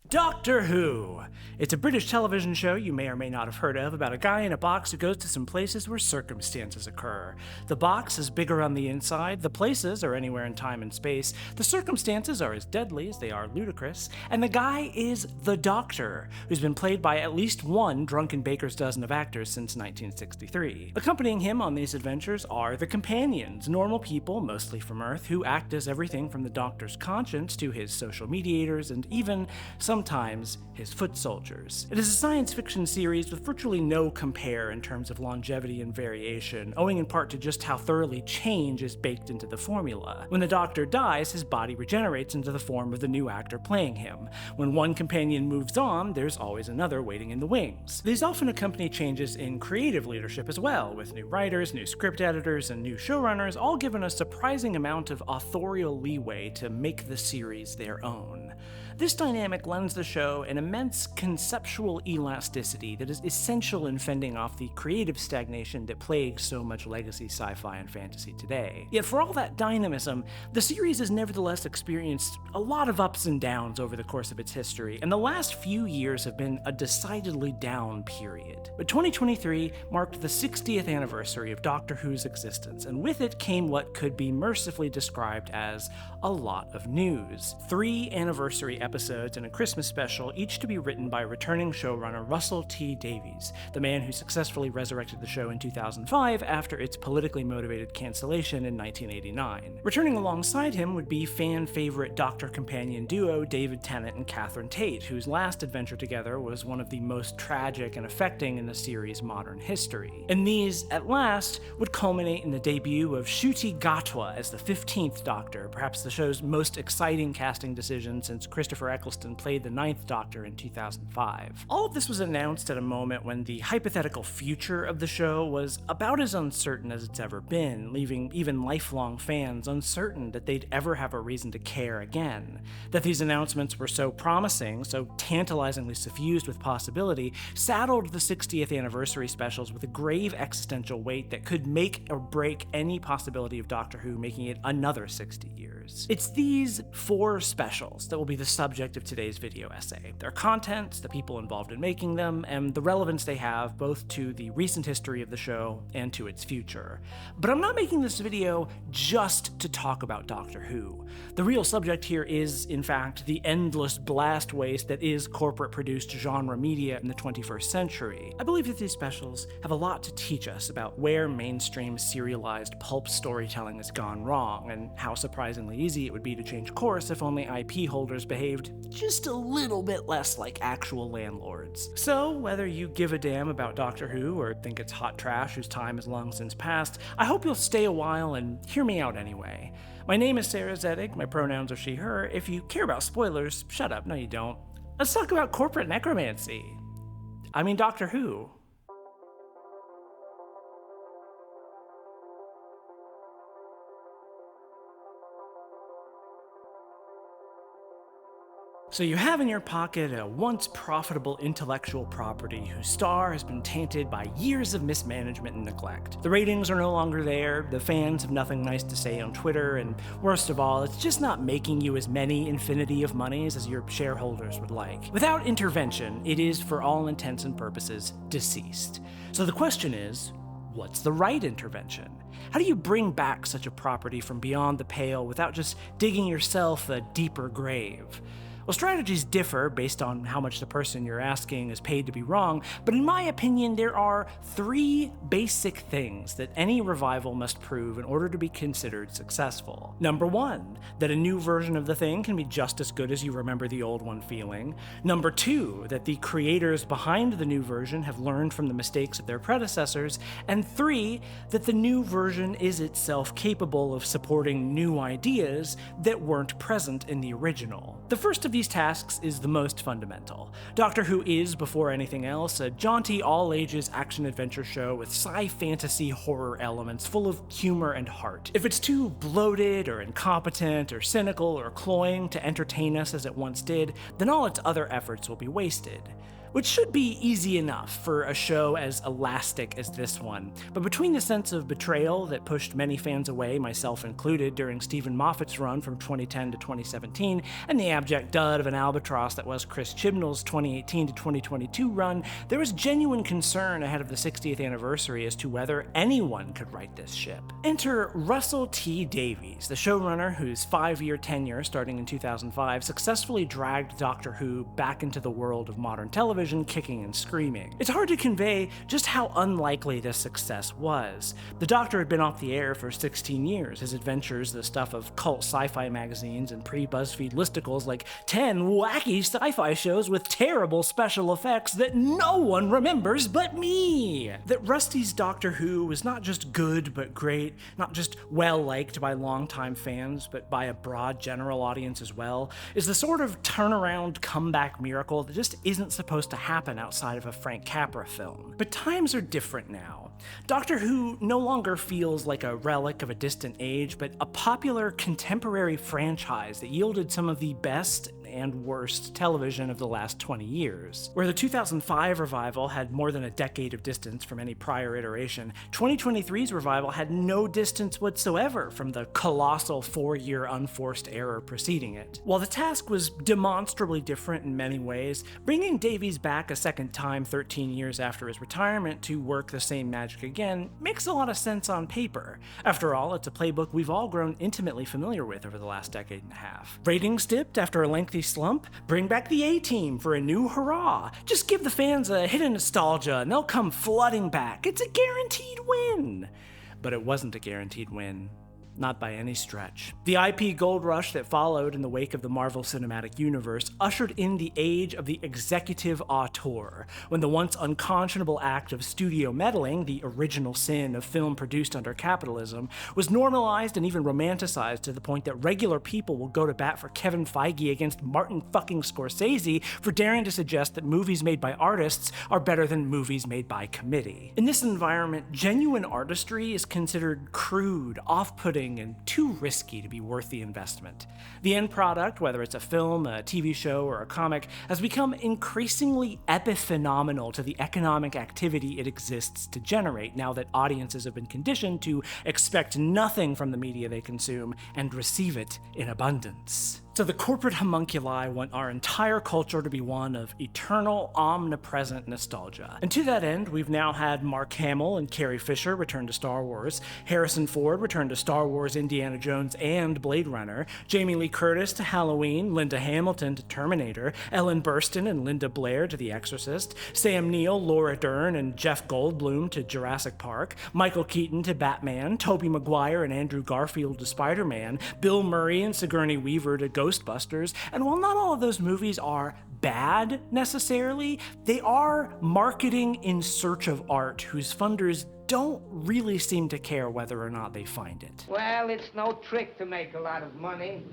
Doctor Who! It's a British television show you may or may not have heard of about a guy in a box who goes to some places where circumstances occur. The box is bigger on the inside, the places are anywhere in time and space, the circumstances are as deadly as they are ludicrous, and the guy is the Doctor, who's been played by at least one drunken baker's dozen of actors since 1963. Accompanying him on these adventures are the companions, normal people, mostly from Earth, who act as everything from the Doctor's conscience to his social mediators and even sometimes his foot soldiers. It is a science fiction series with virtually no compare in terms of longevity and variation, owing in part to just how thoroughly change is baked into the formula. When the Doctor dies, his body regenerates into the form of the new actor playing him. When one companion moves on, there's always another waiting in the wings. These often accompany changes in creative leadership as well, with new writers, new script editors, and new showrunners all given a surprising amount of authorial leeway to make the series their own. This dynamic lends the show an immense conceptual elasticity that is essential in fending off the creative stagnation that plagues so much legacy sci-fi and fantasy today. Yet for all that dynamism, the series has nevertheless experienced a lot of ups and downs over the course of its history, and the last few years have been a decidedly down period. But 2023 marked the 60th anniversary of Doctor Who's existence, and with it came what could be mercifully described as a lot of news. 3 anniversary episodes and a Christmas special, each to be written by returning showrunner Russell T. Davies, the man who successfully resurrected the show in 2005 after its politically motivated cancellation in 1989. Returning alongside him would be fan favorite Doctor companion duo David Tennant and Catherine Tate, whose last adventure together was one of the most tragic and affecting in the series' modern history. And these, at last, would culminate in the debut of Ncuti Gatwa as the 15th Doctor, perhaps the show's most exciting casting decision since Christopher Eccleston played the 9th Doctor in 2005. All of this was announced at a moment when the hypothetical future of the show was about as uncertain as it's ever been, leaving even lifelong fans uncertain that they'd ever have a reason to care again. That these announcements were so promising, so tantalizingly suffused with possibility, saddled the 60th anniversary specials with a grave existential weight that could make or break any possibility of Doctor Who making it another 60 years. It's these 4 specials that will be the subject of today's video essay. Their contents, the people involved in making them, and the relevance they have both to the recent history of the show and to its future. But I'm not making this video just to talk about Doctor Who. The real subject here is, in fact, the endless blast waste that is corporate-produced genre media in the 21st century. I believe that these specials have a lot to teach us about where mainstream serialized pulp storytelling has gone wrong, and how surprisingly easy it would be to change course if only IP holders behaved just a little bit less like actual landlords. So, whether you give a damn about Doctor Who or think it's hot trash whose time has long since passed, I hope you'll stay a while and hear me out anyway. My name is Sarah Zedig, my pronouns are she, her. If you care about spoilers, shut up, no you don't. Let's talk about corporate necromancy. I mean Doctor Who. So you have in your pocket a once profitable intellectual property whose star has been tainted by years of mismanagement and neglect. The ratings are no longer there, the fans have nothing nice to say on Twitter, and worst of all, it's just not making you as many infinity of monies as your shareholders would like. Without intervention, it is, for all intents and purposes, deceased. So the question is, what's the right intervention? How do you bring back such a property from beyond the pale without just digging yourself a deeper grave? Well, strategies differ based on how much the person you're asking is paid to be wrong, but in my opinion, there are 3 basic things that any revival must prove in order to be considered successful. Number 1, that a new version of the thing can be just as good as you remember the old one feeling. Number 2, that the creators behind the new version have learned from the mistakes of their predecessors. And 3, that the new version is itself capable of supporting new ideas that weren't present in the original. The first of these tasks is the most fundamental. Doctor Who is, before anything else, a jaunty, all-ages action-adventure show with sci-fantasy horror elements full of humor and heart. If it's too bloated or incompetent or cynical or cloying to entertain us as it once did, then all its other efforts will be wasted. which should be easy enough for a show as elastic as this one. But between the sense of betrayal that pushed many fans away, myself included, during Steven Moffat's run from 2010 to 2017, and the abject dud of an Albatross that was Chris Chibnall's 2018 to 2022 run, there was genuine concern ahead of the 60th anniversary as to whether anyone could write this ship. Enter Russell T. Davies, the showrunner whose 5-year tenure starting in 2005 successfully dragged Doctor Who back into the world of modern television, kicking and screaming. It's hard to convey just how unlikely this success was. The Doctor had been off the air for 16 years, his adventures the stuff of cult sci-fi magazines and pre-BuzzFeed listicles like 10 wacky sci-fi shows with terrible special effects that no one remembers but me. That Rusty's Doctor Who was not just good but great, not just well-liked by longtime fans, but by a broad general audience as well, is the sort of turnaround comeback miracle that just isn't supposed to happen outside of a Frank Capra film. But times are different now. Doctor Who no longer feels like a relic of a distant age, but a popular contemporary franchise that yielded some of the best and worst television of the last 20 years. Where the 2005 revival had more than a decade of distance from any prior iteration, 2023's revival had no distance whatsoever from the colossal 4-year unforced error preceding it. While the task was demonstrably different in many ways, bringing Davies back a second time 13 years after his retirement to work the same magic again makes a lot of sense on paper. After all, it's a playbook we've all grown intimately familiar with over the last decade and a half. Ratings dipped after a lengthy slump? Bring back the A-Team for a new hurrah. Just give the fans a hit of nostalgia and they'll come flooding back. It's a guaranteed win. But it wasn't a guaranteed win. Not by any stretch. The IP gold rush that followed in the wake of the Marvel Cinematic Universe ushered in the age of the executive auteur, when the once unconscionable act of studio meddling, the original sin of film produced under capitalism, was normalized and even romanticized to the point that regular people will go to bat for Kevin Feige against Martin fucking Scorsese for daring to suggest that movies made by artists are better than movies made by committee. In this environment, genuine artistry is considered crude, off-putting, and too risky to be worth the investment. The end product, whether it's a film, a TV show, or a comic, has become increasingly epiphenomenal to the economic activity it exists to generate now that audiences have been conditioned to expect nothing from the media they consume and receive it in abundance. So the corporate homunculi want our entire culture to be one of eternal, omnipresent nostalgia. And to that end, we've now had Mark Hamill and Carrie Fisher return to Star Wars, Harrison Ford return to Star Wars, Indiana Jones, and Blade Runner, Jamie Lee Curtis to Halloween, Linda Hamilton to Terminator, Ellen Burstyn and Linda Blair to The Exorcist, Sam Neill, Laura Dern, and Jeff Goldblum to Jurassic Park, Michael Keaton to Batman, Tobey Maguire and Andrew Garfield to Spider-Man, Bill Murray and Sigourney Weaver to Ghostbusters, and while not all of those movies are bad necessarily, they are marketing in search of art whose funders don't really seem to care whether or not they find it. Well, it's no trick to make a lot of money.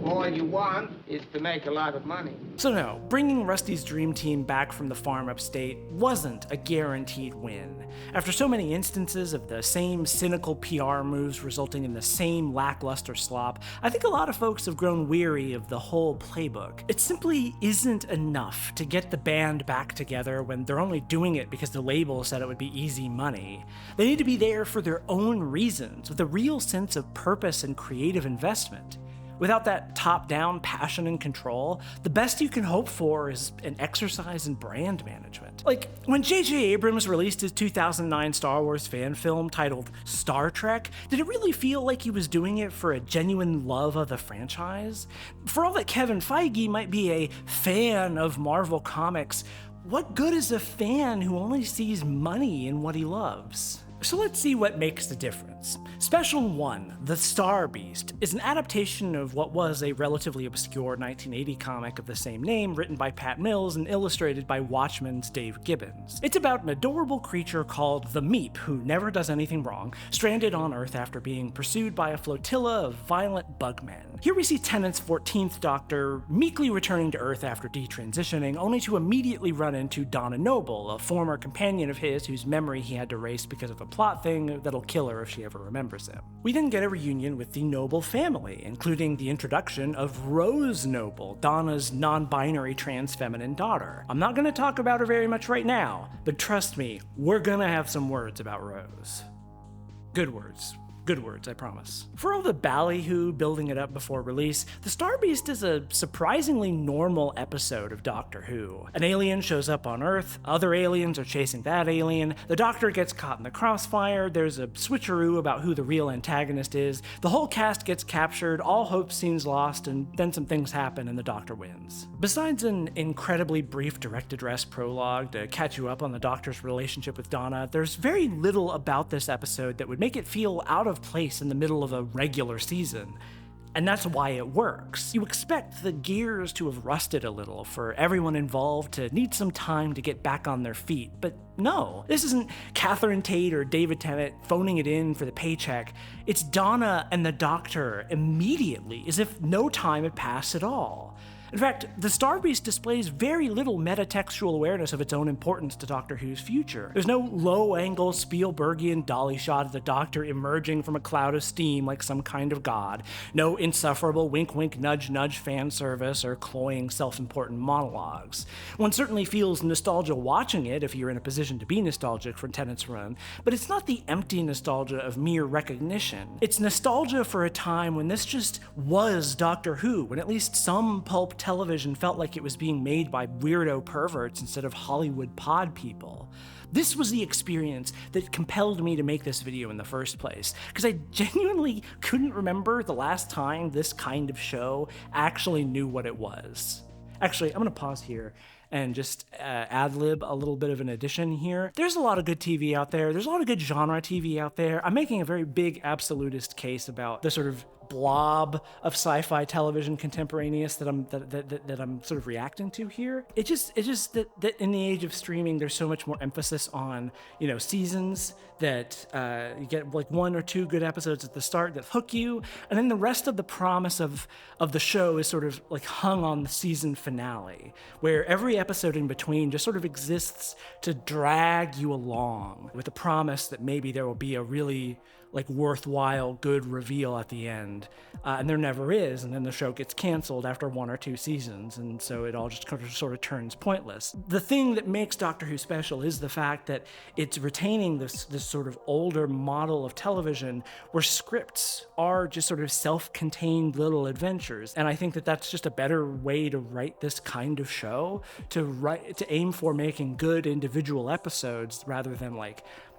All you want is to make a lot of money. So no, bringing Rusty's dream team back from the farm upstate wasn't a guaranteed win. After so many instances of the same cynical PR moves resulting in the same lackluster slop, I think a lot of folks have grown weary of the whole playbook. It simply isn't enough to get the band back together when they're only doing it because the label said it would be easy money. They need to be there for their own reasons, with a real sense of purpose and creative investment. Without that top-down passion and control, the best you can hope for is an exercise in brand management. Like, when J.J. Abrams released his 2009 Star Wars fan film titled Star Trek, did it really feel like he was doing it for a genuine love of the franchise? For all that Kevin Feige might be a fan of Marvel Comics, what good is a fan who only sees money in what he loves? So let's see what makes the difference. Special 1, The Star Beast, is an adaptation of what was a relatively obscure 1980 comic of the same name written by Pat Mills and illustrated by Watchmen's Dave Gibbons. It's about an adorable creature called the Meep, who never does anything wrong, stranded on Earth after being pursued by a flotilla of violent bugmen. Here we see Tennant's 14th Doctor meekly returning to Earth after detransitioning, only to immediately run into Donna Noble, a former companion of his whose memory he had to erase because of a plot thing that'll kill her if she ever remembers him. We then get a reunion with the Noble family, including the introduction of Rose Noble, Donna's non-binary trans feminine daughter. I'm not going to talk about her very much right now, but trust me, we're gonna have some words about Rose. Good words. Good words, I promise. For all the ballyhoo building it up before release, The Star Beast is a surprisingly normal episode of Doctor Who. An alien shows up on Earth, other aliens are chasing that alien, the Doctor gets caught in the crossfire, there's a switcheroo about who the real antagonist is, the whole cast gets captured, all hope seems lost, and then some things happen and the Doctor wins. Besides an incredibly brief direct address prologue to catch you up on the Doctor's relationship with Donna, there's very little about this episode that would make it feel out of place in the middle of a regular season. And that's why it works. You expect the gears to have rusted a little, for everyone involved to need some time to get back on their feet, but no. This isn't Catherine Tate or David Tennant phoning it in for the paycheck. It's Donna and the Doctor immediately, as if no time had passed at all. In fact, The Star Beast displays very little metatextual awareness of its own importance to Doctor Who's future. There's no low-angle Spielbergian dolly shot of the Doctor emerging from a cloud of steam like some kind of god, no insufferable wink-wink nudge-nudge fan service or cloying self-important monologues. One certainly feels nostalgia watching it if you're in a position to be nostalgic for Tennant's run, but it's not the empty nostalgia of mere recognition. It's nostalgia for a time when this just was Doctor Who, when at least some pulp television felt like it was being made by weirdo perverts instead of Hollywood pod people. This was the experience that compelled me to make this video in the first place, because I genuinely couldn't remember the last time this kind of show actually knew what it was. Actually, I'm gonna pause here and just ad-lib a little bit of an addition here. There's a lot of good TV out there. There's a lot of good genre TV out there. I'm making a very big absolutist case about the sort of blob of sci-fi television contemporaneous that I'm sort of reacting to here. It's just that in the age of streaming, there's so much more emphasis on, seasons that you get like 1 or 2 good episodes at the start that hook you, and then the rest of the promise of the show is sort of like hung on the season finale, where every episode in between just sort of exists to drag you along with the promise that maybe there will be a really worthwhile good reveal at the end, and there never is, and then the show gets canceled after 1 or 2 seasons, and so it all just sort of turns pointless. The thing that makes Doctor Who special is the fact that it's retaining this sort of older model of television where scripts are just sort of self-contained little adventures, and I think that that's just a better way to write this kind of show, to aim for making good individual episodes rather than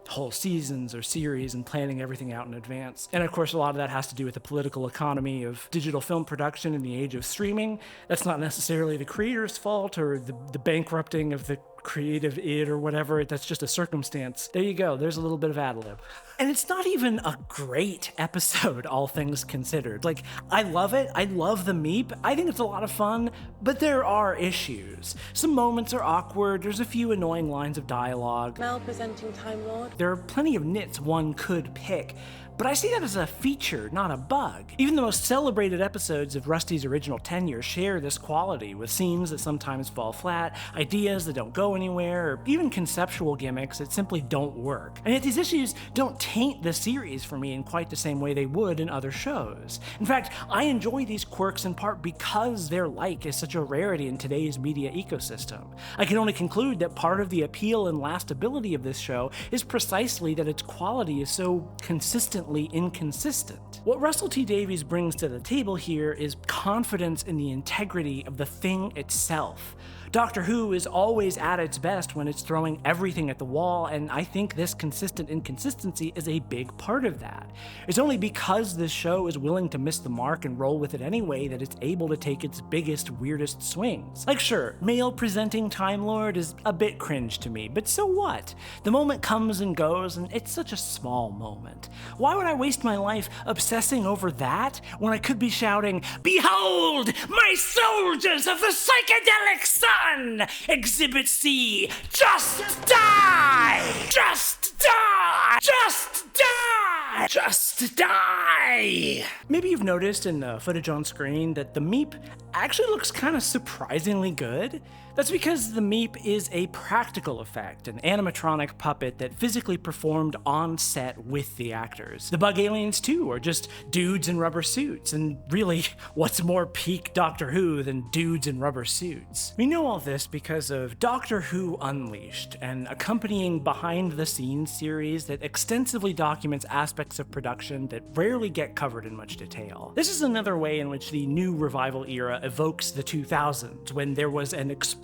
whole seasons or series and planning everything out in advance. And of course, a lot of that has to do with the political economy of digital film production in the age of streaming. That's not necessarily the creator's fault or the bankrupting of the creative id or whatever. That's just a circumstance. There you go. There's a little bit of ad-lib. And it's not even a great episode, all things considered. I love it. I love the meep. I think it's a lot of fun, but there are issues. Some moments are awkward. There's a few annoying lines of dialogue. Mel presenting Time Lord. There are plenty of nits one could pick, but I see that as a feature, not a bug. Even the most celebrated episodes of Rusty's original tenure share this quality, with scenes that sometimes fall flat, ideas that don't go anywhere, or even conceptual gimmicks that simply don't work. And yet these issues don't taint the series for me in quite the same way they would in other shows. In fact, I enjoy these quirks in part because their like is such a rarity in today's media ecosystem. I can only conclude that part of the appeal and lastability of this show is precisely that its quality is so consistently inconsistent. What Russell T Davies brings to the table here is confidence in the integrity of the thing itself. Doctor Who is always at its best when it's throwing everything at the wall, and I think this consistent inconsistency is a big part of that. It's only because this show is willing to miss the mark and roll with it anyway that it's able to take its biggest, weirdest swings. Sure, male presenting Time Lord is a bit cringe to me, but so what? The moment comes and goes, and it's such a small moment. Why would I waste my life obsessing over that when I could be shouting, "Behold, my soldiers of the psychedelic sun! Exhibit C, just die! Just die! Just die! Just die!" Maybe you've noticed in the footage on screen that the meep actually looks kind of surprisingly good. That's because the Meep is a practical effect, an animatronic puppet that physically performed on set with the actors. The bug aliens, too, are just dudes in rubber suits, and really, what's more peak Doctor Who than dudes in rubber suits? We know all this because of Doctor Who Unleashed, an accompanying behind-the-scenes series that extensively documents aspects of production that rarely get covered in much detail. This is another way in which the new revival era evokes the 2000s, when there was an explosion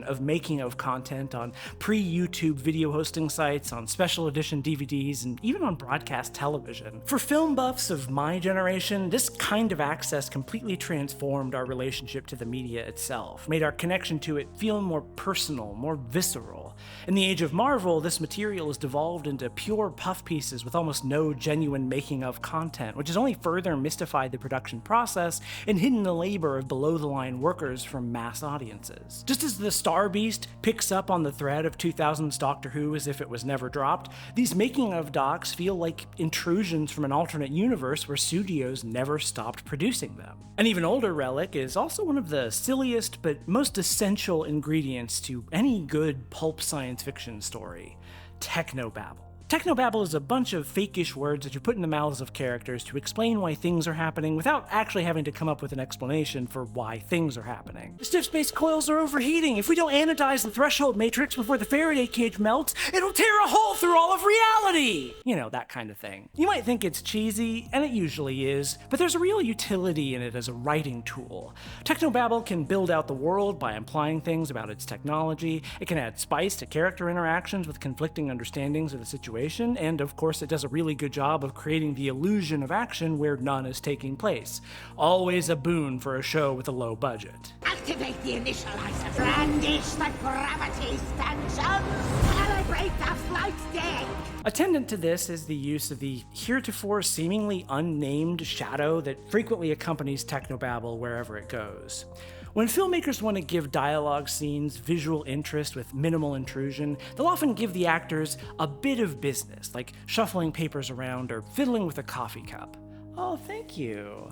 of making of content on pre-YouTube video hosting sites, on special edition DVDs, and even on broadcast television. For film buffs of my generation, this kind of access completely transformed our relationship to the media itself, made our connection to it feel more personal, more visceral. In the age of Marvel, this material has devolved into pure puff pieces with almost no genuine making of content, which has only further mystified the production process and hidden the labor of below-the-line workers from mass audiences. Just as the Star Beast picks up on the thread of 2000s Doctor Who as if it was never dropped, these making-of docs feel like intrusions from an alternate universe where studios never stopped producing them. An even older relic is also one of the silliest but most essential ingredients to any good pulp science fiction story: technobabble. Technobabble is a bunch of fake-ish words that you put in the mouths of characters to explain why things are happening without actually having to come up with an explanation for why things are happening. The stiff space coils are overheating. If we don't anodize the threshold matrix before the Faraday cage melts, it'll tear a hole through all of reality! You know, that kind of thing. You might think it's cheesy, and it usually is, but there's a real utility in it as a writing tool. Technobabble can build out the world by implying things about its technology. It can add spice to character interactions with conflicting understandings of the situation. And of course it does a really good job of creating the illusion of action where none is taking place. Always a boon for a show with a low budget. Activate the initializer. Brandish the gravity stanchion. Calibrate the flight deck. Attendant to this is the use of the heretofore seemingly unnamed shadow that frequently accompanies technobabble wherever it goes. When filmmakers want to give dialogue scenes visual interest with minimal intrusion, they'll often give the actors a bit of business, like shuffling papers around or fiddling with a coffee cup. Oh, thank you.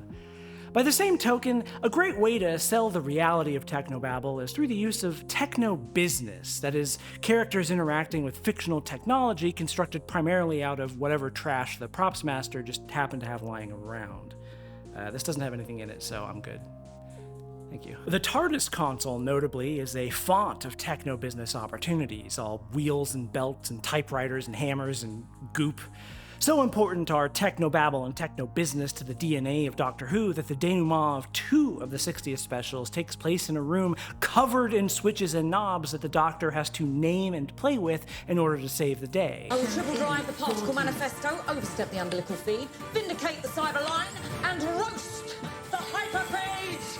By the same token, a great way to sell the reality of technobabble is through the use of techno-business, that is, characters interacting with fictional technology constructed primarily out of whatever trash the props master just happened to have lying around. This doesn't have anything in it, so I'm good. Thank you. The TARDIS console, notably, is a font of techno-business opportunities, all wheels and belts and typewriters and hammers and goop. So important are technobabble and techno-business to the DNA of Doctor Who that the denouement of 2 of the 60th specials takes place in a room covered in switches and knobs that the Doctor has to name and play with in order to save the day. I will triple drive the particle manifesto, overstep the umbilical feed, vindicate the cyber line, and roast the hyperpage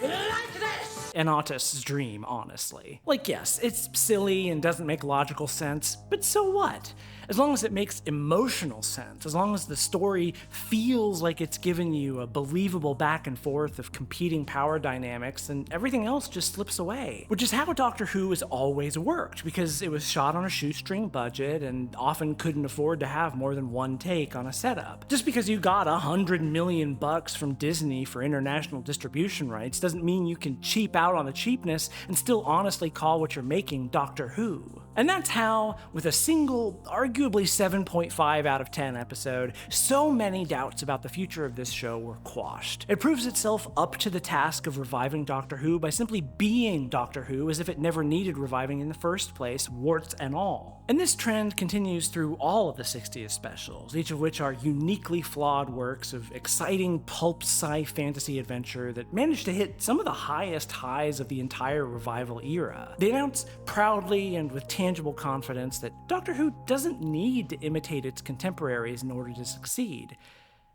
like this! An autist's dream, honestly. Like, yes, it's silly and doesn't make logical sense, but so what? As long as it makes emotional sense, as long as the story feels like it's given you a believable back and forth of competing power dynamics, then everything else just slips away. Which is how Doctor Who has always worked, because it was shot on a shoestring budget and often couldn't afford to have more than one take on a setup. Just because you got $100 million from Disney for international distribution rights doesn't mean you can cheap out on the cheapness and still honestly call what you're making Doctor Who. And that's how, with a single, arguably 7.5 out of 10 episode, so many doubts about the future of this show were quashed. It proves itself up to the task of reviving Doctor Who by simply being Doctor Who as if it never needed reviving in the first place, warts and all. And this trend continues through all of the 60th specials, each of which are uniquely flawed works of exciting pulp sci-fantasy adventure that managed to hit some of the highest highs of the entire revival era. They announce proudly and with tangible confidence that Doctor Who doesn't need to imitate its contemporaries in order to succeed.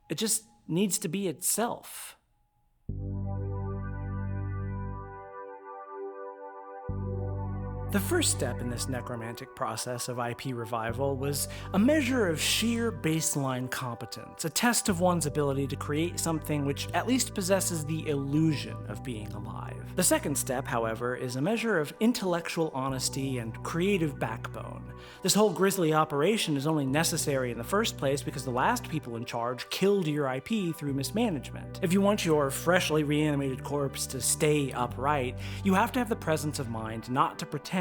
It just needs to be itself. The first step in this necromantic process of IP revival was a measure of sheer baseline competence, a test of one's ability to create something which at least possesses the illusion of being alive. The second step, however, is a measure of intellectual honesty and creative backbone. This whole grisly operation is only necessary in the first place because the last people in charge killed your IP through mismanagement. If you want your freshly reanimated corpse to stay upright, you have to have the presence of mind not to pretend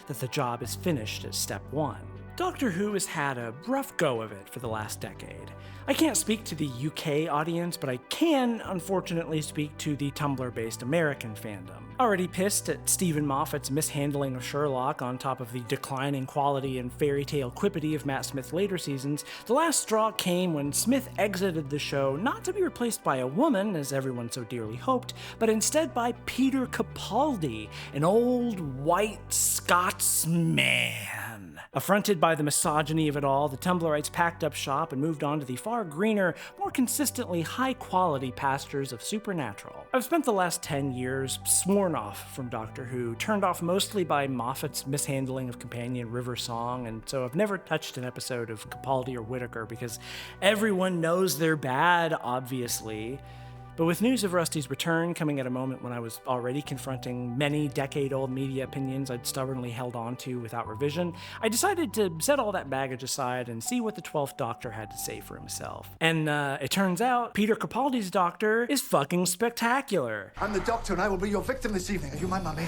that the job is finished at step one. Doctor Who has had a rough go of it for the last decade. I can't speak to the UK audience, but I can, unfortunately, speak to the Tumblr-based American fandom. Already pissed at Steven Moffat's mishandling of Sherlock on top of the declining quality and fairy tale quippity of Matt Smith's later seasons, the last straw came when Smith exited the show not to be replaced by a woman, as everyone so dearly hoped, but instead by Peter Capaldi, an old white Scotsman. Affronted by the misogyny of it all, the Tumblrites packed up shop and moved on to the far greener, more consistently high-quality pastures of Supernatural. I've spent the last 10 years sworn off from Doctor Who, turned off mostly by Moffat's mishandling of companion River Song, and so I've never touched an episode of Capaldi or Whittaker because everyone knows they're bad, obviously. But with news of Rusty's return coming at a moment when I was already confronting many decade-old media opinions I'd stubbornly held on to without revision, I decided to set all that baggage aside and see what the 12th Doctor had to say for himself. And it turns out Peter Capaldi's Doctor is fucking spectacular. I'm the Doctor and I will be your victim this evening. Are you my mummy?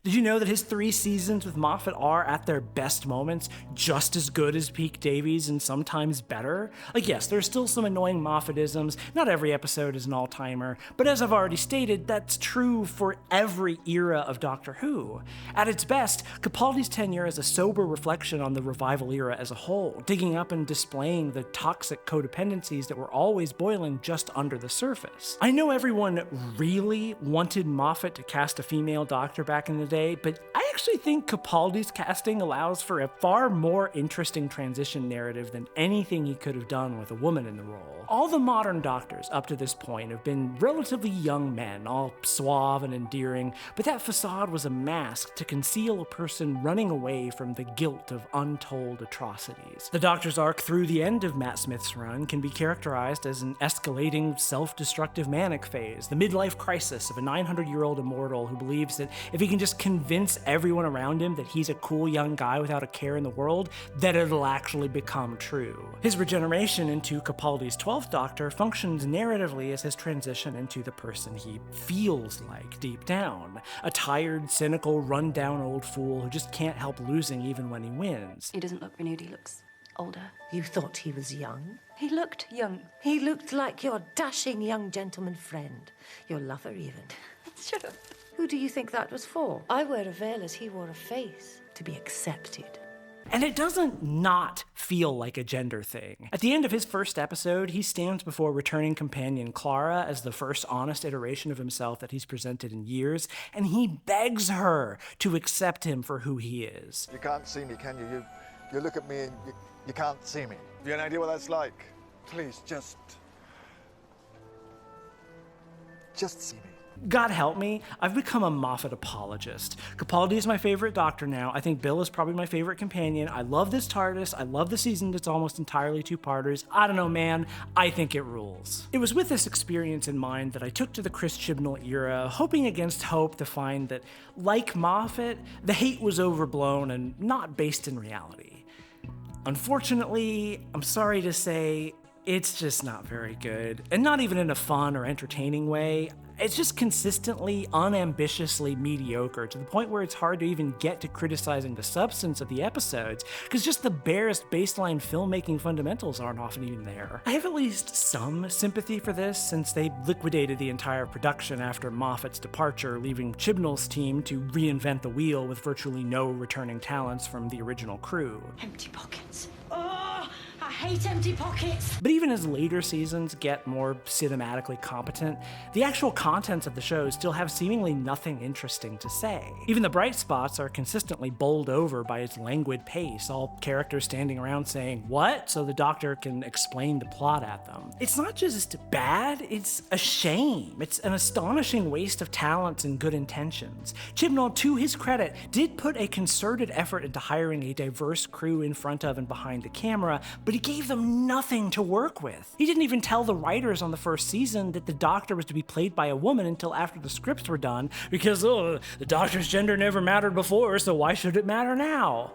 Did you know that his 3 seasons with Moffat are, at their best moments, just as good as peak Davies and sometimes better? Like, yes, there's still some annoying Moffatisms, not every episode is an all-timer, but as I've already stated, that's true for every era of Doctor Who. At its best, Capaldi's tenure is a sober reflection on the revival era as a whole, digging up and displaying the toxic codependencies that were always boiling just under the surface. I know everyone really wanted Moffat to cast a female Doctor back in the day, but I actually think Capaldi's casting allows for a far more interesting transition narrative than anything he could have done with a woman in the role. All the modern Doctors up to this point have been relatively young men, all suave and endearing, but that facade was a mask to conceal a person running away from the guilt of untold atrocities. The Doctor's arc through the end of Matt Smith's run can be characterized as an escalating, self-destructive manic phase, the midlife crisis of a 900-year-old immortal who believes that if he can just convince everyone around him that he's a cool young guy without a care in the world, that it'll actually become true. His regeneration into Capaldi's 12th Doctor functions narratively as his transition into the person he feels like deep down. A tired, cynical, run-down old fool who just can't help losing even when he wins. He doesn't look renewed, he looks older. You thought he was young? He looked young. He looked like your dashing young gentleman friend. Your lover, even. Shut up. Who do you think that was for? I wear a veil as he wore a face. To be accepted. And it doesn't not feel like a gender thing. At the end of his first episode, he stands before returning companion Clara as the first honest iteration of himself that he's presented in years, and he begs her to accept him for who he is. You can't see me, can you? You look at me and you can't see me. Have you any idea what that's like? Please, just see me. God help me, I've become a Moffat apologist. Capaldi is my favorite Doctor now. I think Bill is probably my favorite companion. I love this TARDIS. I love the season that's almost entirely 2-parters. I don't know, man. I think it rules. It was with this experience in mind that I took to the Chris Chibnall era, hoping against hope to find that, like Moffat, the hate was overblown and not based in reality. Unfortunately, I'm sorry to say, it's just not very good. And not even in a fun or entertaining way. It's just consistently, unambitiously mediocre to the point where it's hard to even get to criticizing the substance of the episodes, because just the barest baseline filmmaking fundamentals aren't often even there. I have at least some sympathy for this, since they liquidated the entire production after Moffat's departure, leaving Chibnall's team to reinvent the wheel with virtually no returning talents from the original crew. Empty pockets. Oh, I hate empty pockets. But even as later seasons get more cinematically competent, the actual contents of the show still have seemingly nothing interesting to say. Even the bright spots are consistently bowled over by its languid pace, all characters standing around saying, "What?" so the Doctor can explain the plot at them. It's not just bad, it's a shame. It's an astonishing waste of talents and good intentions. Chibnall, to his credit, did put a concerted effort into hiring a diverse crew in front of and behind the camera, but he gave them nothing to work with. He didn't even tell the writers on the first season that the Doctor was to be played by a woman until after the scripts were done, because the Doctor's gender never mattered before, so why should it matter now?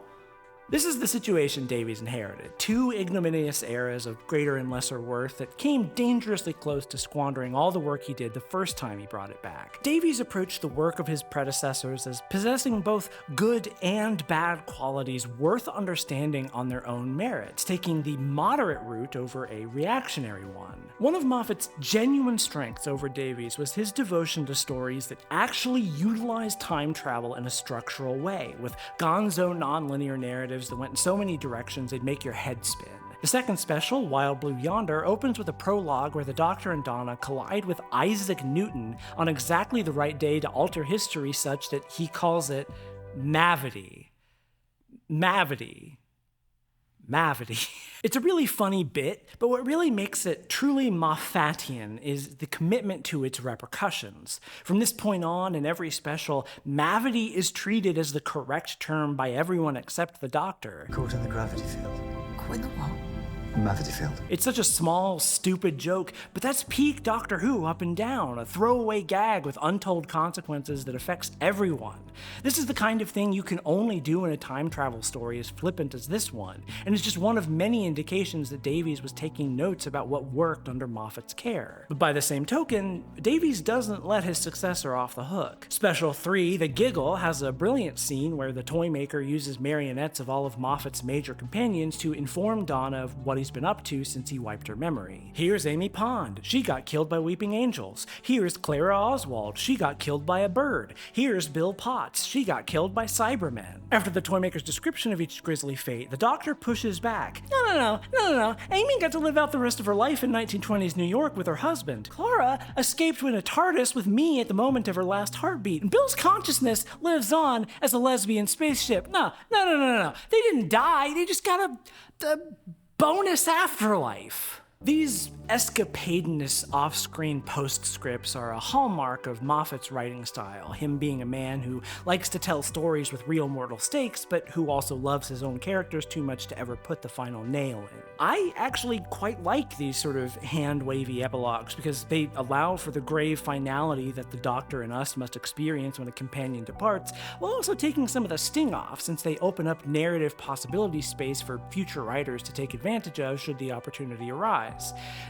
This is the situation Davies inherited. Two ignominious eras of greater and lesser worth that came dangerously close to squandering all the work he did the first time he brought it back. Davies approached the work of his predecessors as possessing both good and bad qualities worth understanding on their own merits, taking the moderate route over a reactionary one. One of Moffat's genuine strengths over Davies was his devotion to stories that actually utilized time travel in a structural way, with gonzo nonlinear narratives that went in so many directions they'd make your head spin. The second special, Wild Blue Yonder, opens with a prologue where the Doctor and Donna collide with Isaac Newton on exactly the right day to alter history such that he calls it Mavity. Mavity. It's a really funny bit, but what really makes it truly Moffatian is the commitment to its repercussions. From this point on, in every special, Mavity is treated as the correct term by everyone except the Doctor. Caught in the gravity field. Caught in the what? Mavity field. It's such a small, stupid joke, but that's peak Doctor Who up and down, a throwaway gag with untold consequences that affects everyone. This is the kind of thing you can only do in a time travel story as flippant as this one, and it's just one of many indications that Davies was taking notes about what worked under Moffat's care. But by the same token, Davies doesn't let his successor off the hook. Special 3, The Giggle, has a brilliant scene where the Toymaker uses marionettes of all of Moffat's major companions to inform Donna of what he's been up to since he wiped her memory. Here's Amy Pond. She got killed by weeping angels. Here's Clara Oswald. She got killed by a bird. Here's Bill Potts. She got killed by Cybermen. After the Toymaker's description of each grisly fate, the Doctor pushes back. No. Amy got to live out the rest of her life in 1920s New York with her husband. Clara escaped in a TARDIS with me at the moment of her last heartbeat. And Bill's consciousness lives on as a lesbian spaceship. No. They didn't die. They just got a bonus afterlife. These escapadeness off-screen postscripts are a hallmark of Moffat's writing style, him being a man who likes to tell stories with real mortal stakes, but who also loves his own characters too much to ever put the final nail in. I actually quite like these sort of hand-wavy epilogues because they allow for the grave finality that the Doctor and us must experience when a companion departs, while also taking some of the sting off, since they open up narrative possibility space for future writers to take advantage of should the opportunity arise.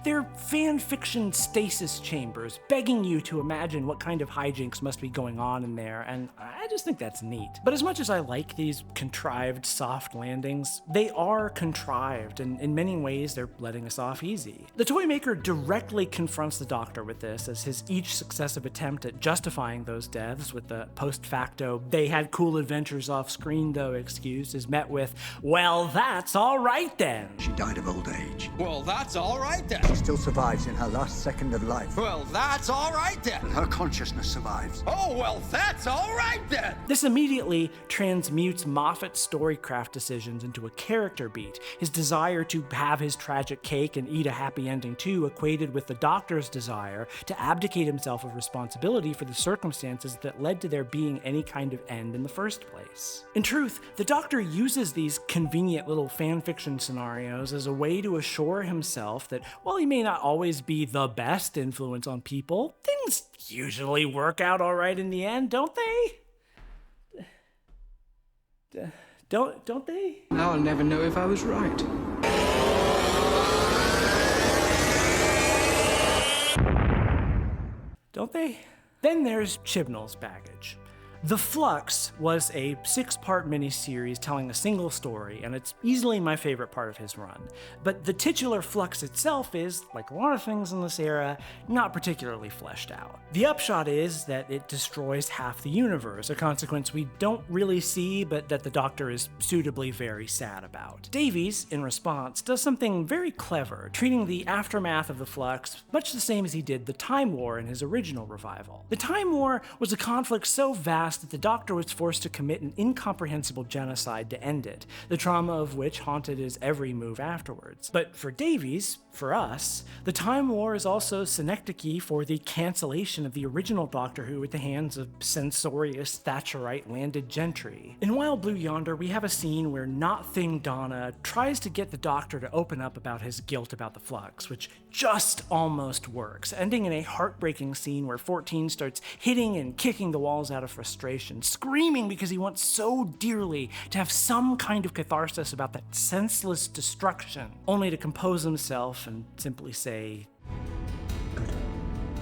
They're fan fiction stasis chambers, begging you to imagine what kind of hijinks must be going on in there, and I just think that's neat. But as much as I like these contrived soft landings, they are contrived, and in many ways they're letting us off easy. The Toymaker directly confronts the Doctor with this, as his each successive attempt at justifying those deaths with the post-facto "they had cool adventures off-screen though" excuse is met with, "Well, that's all right then." She died of old age. Well, that's all right then. She still survives in her last second of life. Well, that's all right then. And her consciousness survives. Oh, well, that's all right then. This immediately transmutes Moffat's storycraft decisions into a character beat, his desire to have his tragic cake and eat a happy ending too, equated with the Doctor's desire to abdicate himself of responsibility for the circumstances that led to there being any kind of end in the first place. In truth, the Doctor uses these convenient little fanfiction scenarios as a way to assure himself that while he may not always be the best influence on people, things usually work out all right in the end, don't they? Don't they? Now I'll never know if I was right. Don't they? Then there's Chibnall's baggage. The Flux was a 6-part miniseries telling a single story, and it's easily my favorite part of his run. But the titular Flux itself is, like a lot of things in this era, not particularly fleshed out. The upshot is that it destroys half the universe, a consequence we don't really see, but that the Doctor is suitably very sad about. Davies, in response, does something very clever, treating the aftermath of the Flux much the same as he did the Time War in his original revival. The Time War was a conflict so vast that the Doctor was forced to commit an incomprehensible genocide to end it, the trauma of which haunted his every move afterwards. But for Davies, for us, the Time War is also synecdoche for the cancellation of the original Doctor Who at the hands of censorious Thatcherite landed gentry. In Wild Blue Yonder, we have a scene where Not Thing Donna tries to get the Doctor to open up about his guilt about the Flux, which just almost works, ending in a heartbreaking scene where 14 starts hitting and kicking the walls out of frustration, screaming because he wants so dearly to have some kind of catharsis about that senseless destruction, only to compose himself and simply say, "Good."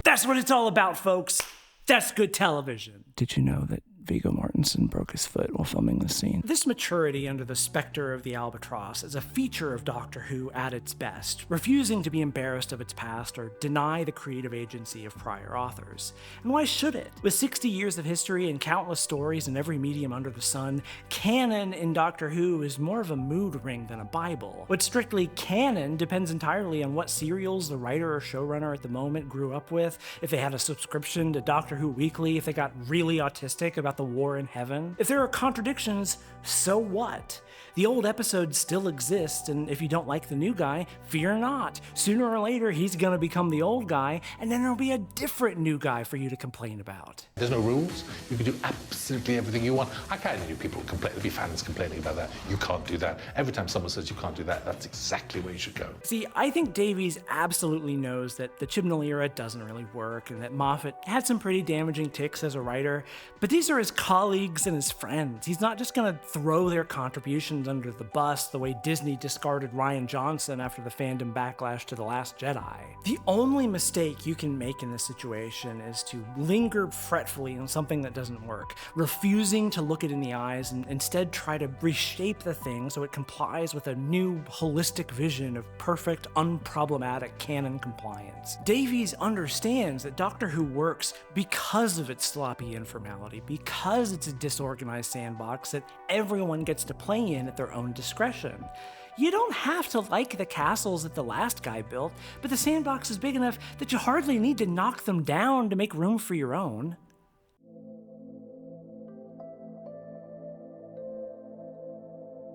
That's what it's all about, folks. That's good television. Did you know that Viggo Mortensen broke his foot while filming this scene? This maturity under the specter of the Albatross is a feature of Doctor Who at its best, refusing to be embarrassed of its past or deny the creative agency of prior authors. And why should it? With 60 years of history and countless stories in every medium under the sun, canon in Doctor Who is more of a mood ring than a Bible. What's strictly canon depends entirely on what serials the writer or showrunner at the moment grew up with, if they had a subscription to Doctor Who Weekly, if they got really autistic about the war in heaven. If there are contradictions, so what? The old episode still exists, and if you don't like the new guy, fear not. Sooner or later, he's gonna become the old guy, and then there'll be a different new guy for you to complain about. There's no rules. You can do absolutely everything you want. I kind of knew people would complain, there'd be fans complaining about that. You can't do that. Every time someone says you can't do that, that's exactly where you should go. See, I think Davies absolutely knows that the Chibnall era doesn't really work, and that Moffat had some pretty damaging ticks as a writer, but these are his colleagues and his friends. He's not just gonna throw their contributions under the bus the way Disney discarded Rian Johnson after the fandom backlash to The Last Jedi. The only mistake you can make in this situation is to linger fretfully on something that doesn't work, refusing to look it in the eyes and instead try to reshape the thing so it complies with a new holistic vision of perfect, unproblematic canon compliance. Davies understands that Doctor Who works because of its sloppy informality, because it's a disorganized sandbox that everyone gets to play in at their own discretion. You don't have to like the castles that the last guy built, but the sandbox is big enough that you hardly need to knock them down to make room for your own.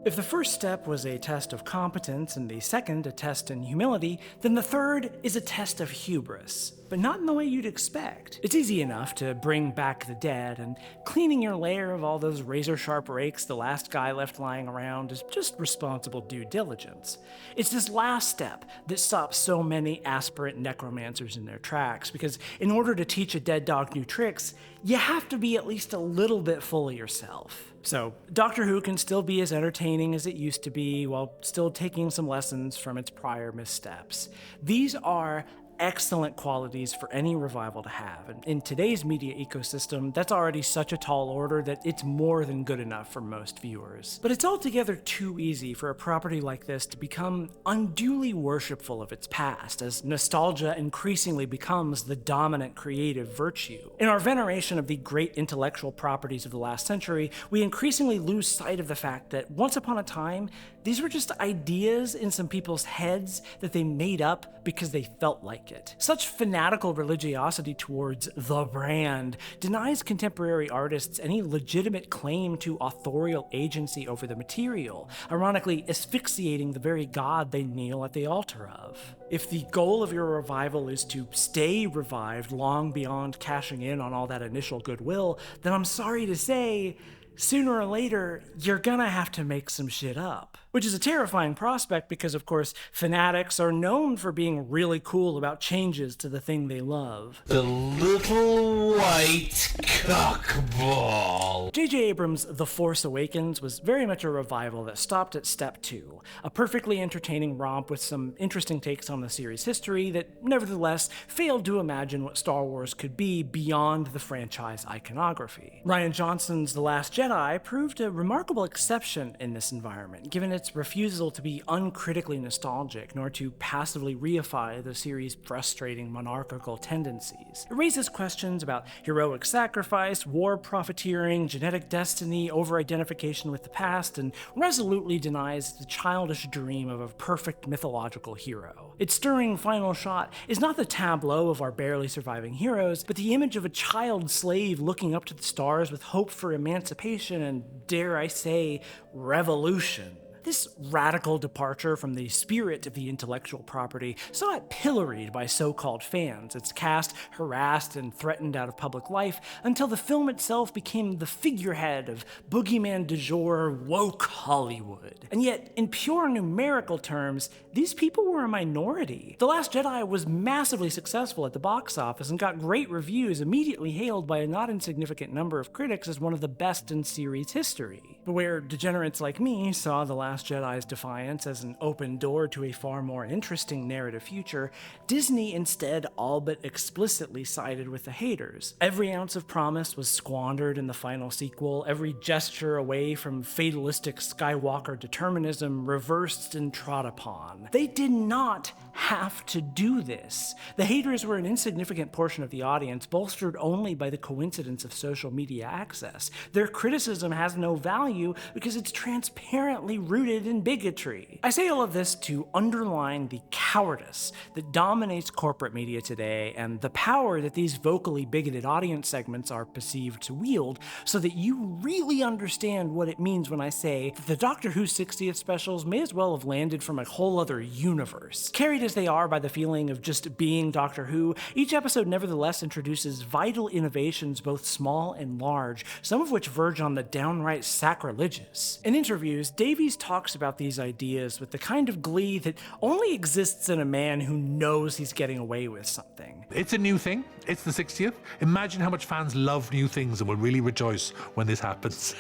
If the first step was a test of competence and the second a test in humility, then the third is a test of hubris, but not in the way you'd expect. It's easy enough to bring back the dead, and cleaning your lair of all those razor-sharp rakes the last guy left lying around is just responsible due diligence. It's this last step that stops so many aspirant necromancers in their tracks, because in order to teach a dead dog new tricks, you have to be at least a little bit full of yourself. So, Doctor Who can still be as entertaining as it used to be while still taking some lessons from its prior missteps. These are excellent qualities for any revival to have, and in today's media ecosystem, that's already such a tall order that it's more than good enough for most viewers. But it's altogether too easy for a property like this to become unduly worshipful of its past, as nostalgia increasingly becomes the dominant creative virtue. In our veneration of the great intellectual properties of the last century, we increasingly lose sight of the fact that once upon a time, these were just ideas in some people's heads that they made up because they felt like it. Such fanatical religiosity towards the brand denies contemporary artists any legitimate claim to authorial agency over the material, ironically asphyxiating the very God they kneel at the altar of. If the goal of your revival is to stay revived long beyond cashing in on all that initial goodwill, then I'm sorry to say, sooner or later, you're gonna have to make some shit up. Which is a terrifying prospect because, of course, fanatics are known for being really cool about changes to the thing they love. The little white cockball. J.J. Abrams' The Force Awakens was very much a revival that stopped at step 2, a perfectly entertaining romp with some interesting takes on the series' history that nevertheless failed to imagine what Star Wars could be beyond the franchise iconography. Rian Johnson's The Last Jedi proved a remarkable exception in this environment, given its refusal to be uncritically nostalgic nor to passively reify the series' frustrating monarchical tendencies. It raises questions about heroic sacrifice, war profiteering, genetic destiny, over-identification with the past, and resolutely denies the childish dream of a perfect mythological hero. Its stirring final shot is not the tableau of our barely surviving heroes, but the image of a child slave looking up to the stars with hope for emancipation and, dare I say, revolution. This radical departure from the spirit of the intellectual property saw it pilloried by so-called fans, its cast harassed and threatened out of public life, until the film itself became the figurehead of boogeyman du jour woke Hollywood. And yet, in pure numerical terms, these people were a minority. The Last Jedi was massively successful at the box office and got great reviews, immediately hailed by a not insignificant number of critics as one of the best in series history. But where degenerates like me saw The Last Jedi's defiance as an open door to a far more interesting narrative future, Disney instead all but explicitly sided with the haters. Every ounce of promise was squandered in the final sequel, every gesture away from fatalistic Skywalker determinism reversed and trod upon. They did not have to do this. The haters were an insignificant portion of the audience, bolstered only by the coincidence of social media access. Their criticism has no value because it's transparently rooted in bigotry. I say all of this to underline the cowardice that dominates corporate media today and the power that these vocally bigoted audience segments are perceived to wield, so that you really understand what it means when I say that the Doctor Who 60th specials may as well have landed from a whole other universe. Carried as they are by the feeling of just being Doctor Who, each episode nevertheless introduces vital innovations, both small and large, some of which verge on the downright sacrilegious. In interviews, Davies talks about these ideas with the kind of glee that only exists in a man who knows he's getting away with something. It's a new thing. It's the 60th. Imagine how much fans love new things and will really rejoice when this happens.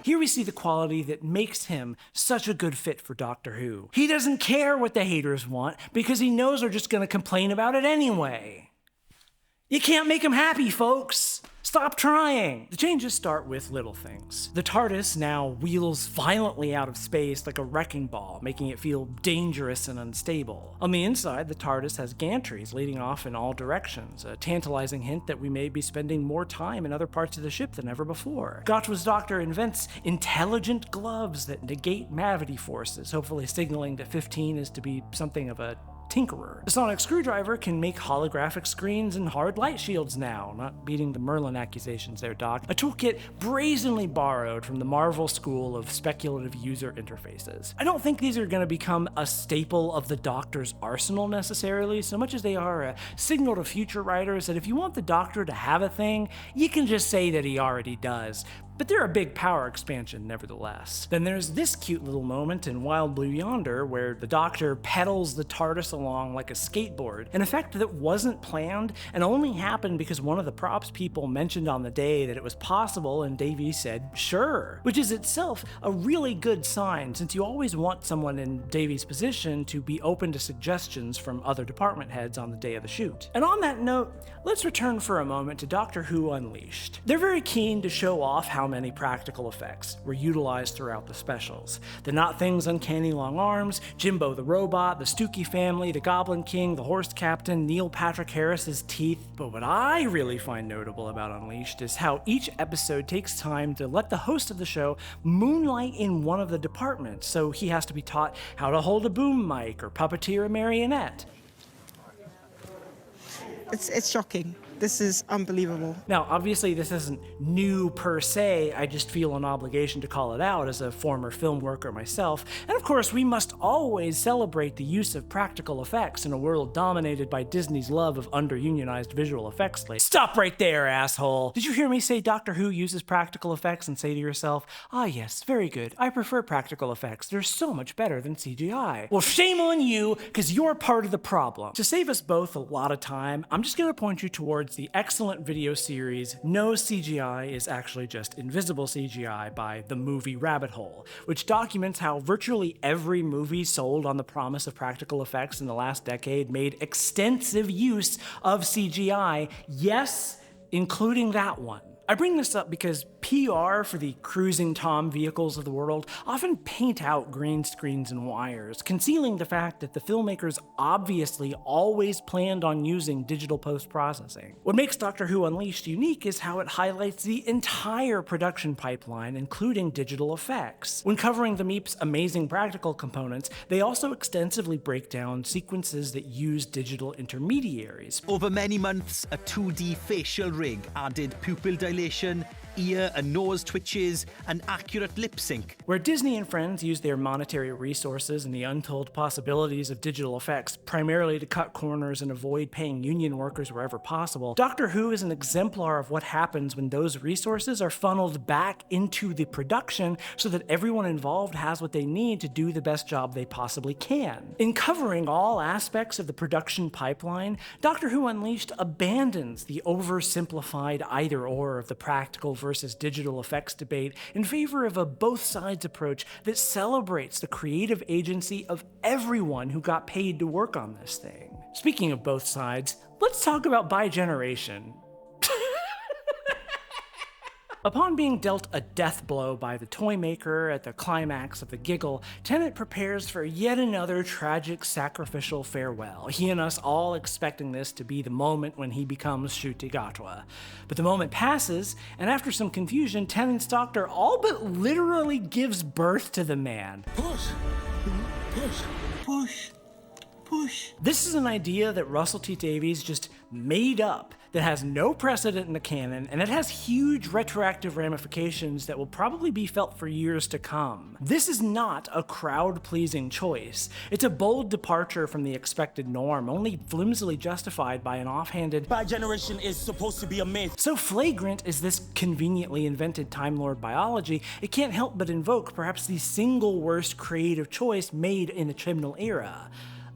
Here we see the quality that makes him such a good fit for Doctor Who. He doesn't care what the haters want because he knows they're just going to complain about it anyway. You can't make him happy, folks. Stop trying! The changes start with little things. The TARDIS now wheels violently out of space like a wrecking ball, making it feel dangerous and unstable. On the inside, the TARDIS has gantries leading off in all directions, a tantalizing hint that we may be spending more time in other parts of the ship than ever before. Gotchwa's Doctor invents intelligent gloves that negate gravity forces, hopefully signaling that 15 is to be something of a tinkerer. The sonic screwdriver can make holographic screens and hard light shields now, not beating the Merlin accusations there, Doc. A toolkit brazenly borrowed from the Marvel school of speculative user interfaces. I don't think these are going to become a staple of the Doctor's arsenal necessarily, so much as they are a signal to future writers that if you want the Doctor to have a thing, you can just say that he already does. But they're a big power expansion nevertheless. Then there's this cute little moment in Wild Blue Yonder where the Doctor pedals the TARDIS along like a skateboard, an effect that wasn't planned and only happened because one of the props people mentioned on the day that it was possible and Davies said, sure, which is itself a really good sign since you always want someone in Davies' position to be open to suggestions from other department heads on the day of the shoot. And on that note, let's return for a moment to Doctor Who Unleashed. They're very keen to show off how many practical effects were utilized throughout the specials. The Not Thing's uncanny long arms, Jimbo the robot, the Stooky family, the Goblin King, the horse captain, Neil Patrick Harris's teeth. But what I really find notable about Unleashed is how each episode takes time to let the host of the show moonlight in one of the departments, so he has to be taught how to hold a boom mic or puppeteer a marionette. It's shocking. This is unbelievable. Now, obviously, this isn't new per se. I just feel an obligation to call it out as a former film worker myself. And of course, we must always celebrate the use of practical effects in a world dominated by Disney's love of underunionized visual effects lately. Stop right there, asshole! Did you hear me say Doctor Who uses practical effects and say to yourself, ah yes, very good, I prefer practical effects, they're so much better than CGI. Well, shame on you, because you're part of the problem. To save us both a lot of time, I'm just gonna point you towards the excellent video series No CGI is Actually Just Invisible CGI by The Movie Rabbit Hole, which documents how virtually every movie sold on the promise of practical effects in the last decade made extensive use of CGI, yes, including that one. I bring this up because PR for the cruising Tom vehicles of the world often paint out green screens and wires, concealing the fact that the filmmakers obviously always planned on using digital post-processing. What makes Doctor Who Unleashed unique is how it highlights the entire production pipeline, including digital effects. When covering the Meep's amazing practical components, they also extensively break down sequences that use digital intermediaries. Over many months, a 2D facial rig added pupil dilation, ear and nose twitches, and accurate lip sync. Where Disney and friends use their monetary resources and the untold possibilities of digital effects primarily to cut corners and avoid paying union workers wherever possible, Doctor Who is an exemplar of what happens when those resources are funneled back into the production so that everyone involved has what they need to do the best job they possibly can. In covering all aspects of the production pipeline, Doctor Who Unleashed abandons the oversimplified either-or of the practical versus digital effects debate in favor of a both-sides approach that celebrates the creative agency of everyone who got paid to work on this thing. Speaking of both sides, let's talk about By Generation. Upon being dealt a death blow by the toy maker at the climax of The Giggle, Tennant prepares for yet another tragic sacrificial farewell, he and us all expecting this to be the moment when he becomes Ncuti Gatwa. But the moment passes, and after some confusion, Tennant's doctor all but literally gives birth to the man. Push! Push! Push! Push! This is an idea that Russell T. Davies just made up that has no precedent in the canon, and it has huge retroactive ramifications that will probably be felt for years to come. This is not a crowd-pleasing choice. It's a bold departure from the expected norm, only flimsily justified by an offhanded By Generation is supposed to be a myth. So flagrant is this conveniently invented Time Lord biology, it can't help but invoke perhaps the single worst creative choice made in the Chibnall era: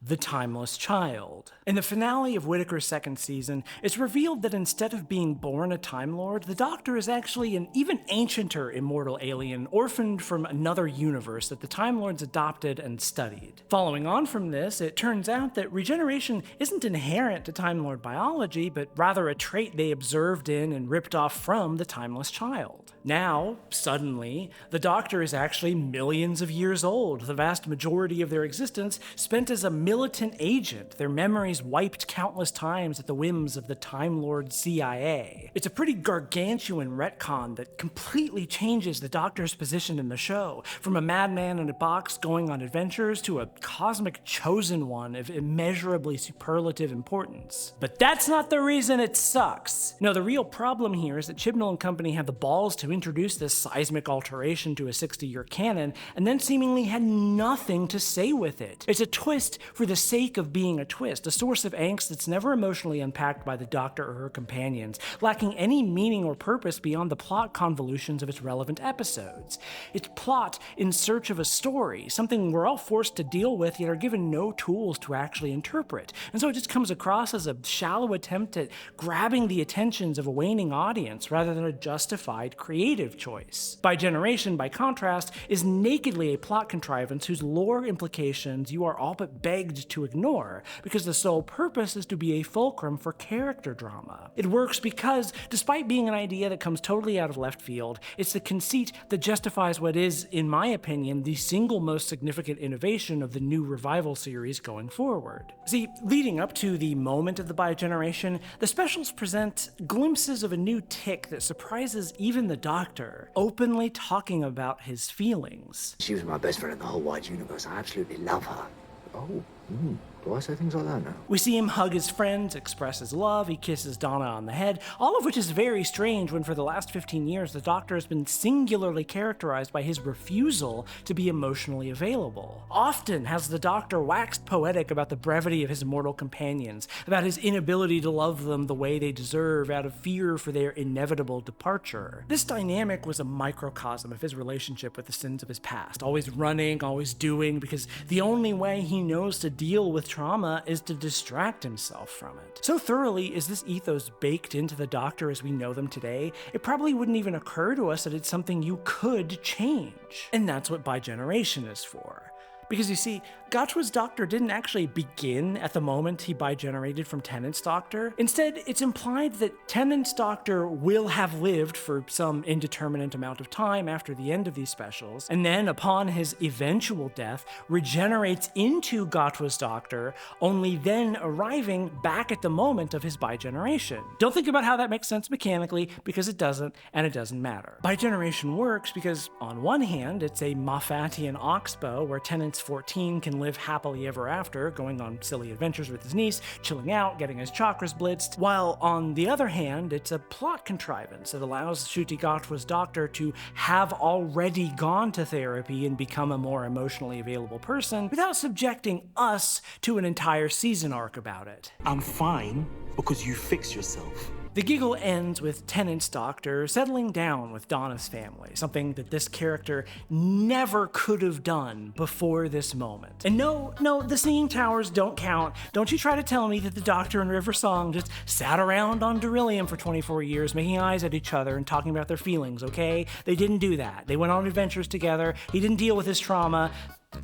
the timeless child. In the finale of Whittaker's second season, it's revealed that instead of being born a Time Lord, the Doctor is actually an even ancienter immortal alien orphaned from another universe that the Time Lords adopted and studied. Following on from this, it turns out that regeneration isn't inherent to Time Lord biology, but rather a trait they observed in and ripped off from the timeless child. Now, suddenly, the Doctor is actually millions of years old, the vast majority of their existence spent as a militant agent, their memories wiped countless times at the whims of the Time Lord CIA. It's a pretty gargantuan retcon that completely changes the Doctor's position in the show, from a madman in a box going on adventures to a cosmic chosen one of immeasurably superlative importance. But that's not the reason it sucks. No, the real problem here is that Chibnall and company had the balls to introduce this seismic alteration to a 60-year canon, and then seemingly had nothing to say with it. It's a twist for the sake of being a twist, a source of angst that's never emotionally unpacked by the Doctor or her companions, lacking any meaning or purpose beyond the plot convolutions of its relevant episodes. It's plot in search of a story, something we're all forced to deal with yet are given no tools to actually interpret, and so it just comes across as a shallow attempt at grabbing the attentions of a waning audience rather than a justified creative choice. By Generation, by contrast, is nakedly a plot contrivance whose lore implications you are all but begged to ignore, because the sole purpose is to be a fulcrum for character drama. It works because, despite being an idea that comes totally out of left field, it's the conceit that justifies what is, in my opinion, the single most significant innovation of the new revival series going forward. See, leading up to the moment of the By Generation, the specials present glimpses of a new tick that surprises even the Doctor, openly talking about his feelings. She was my best friend in the whole wide universe. I absolutely love her. Oh, Do I say things like that now? We see him hug his friends, express his love, he kisses Donna on the head, all of which is very strange when for the last 15 years the Doctor has been singularly characterized by his refusal to be emotionally available. Often has the Doctor waxed poetic about the brevity of his mortal companions, about his inability to love them the way they deserve out of fear for their inevitable departure. This dynamic was a microcosm of his relationship with the sins of his past, always running, always doing, because the only way he knows to deal with trauma is to distract himself from it. So thoroughly is this ethos baked into the Doctor as we know them today, it probably wouldn't even occur to us that it's something you could change. And that's what bigeneration is for. Because you see, Gotchwa's Doctor didn't actually begin at the moment he bigenerated from Tennant's Doctor. Instead, it's implied that Tennant's Doctor will have lived for some indeterminate amount of time after the end of these specials, and then upon his eventual death, regenerates into Gotchwa's Doctor, only then arriving back at the moment of his bigeneration. Don't think about how that makes sense mechanically, because it doesn't, and it doesn't matter. Bigeneration works because, on one hand, it's a Moffatian oxbow where Tennant's 14 can live happily ever after, going on silly adventures with his niece, chilling out, getting his chakras blitzed, while on the other hand, it's a plot contrivance that allows Ncuti Gatwa's Doctor to have already gone to therapy and become a more emotionally available person without subjecting us to an entire season arc about it. I'm fine because you fix yourself. The giggle ends with Tennant's Doctor settling down with Donna's family, something that this character never could have done before this moment. And no, the singing towers don't count. Don't you try to tell me that the Doctor and River Song just sat around on Beryllium for 24 years making eyes at each other and talking about their feelings, okay? They didn't do that. They went on adventures together. He didn't deal with his trauma.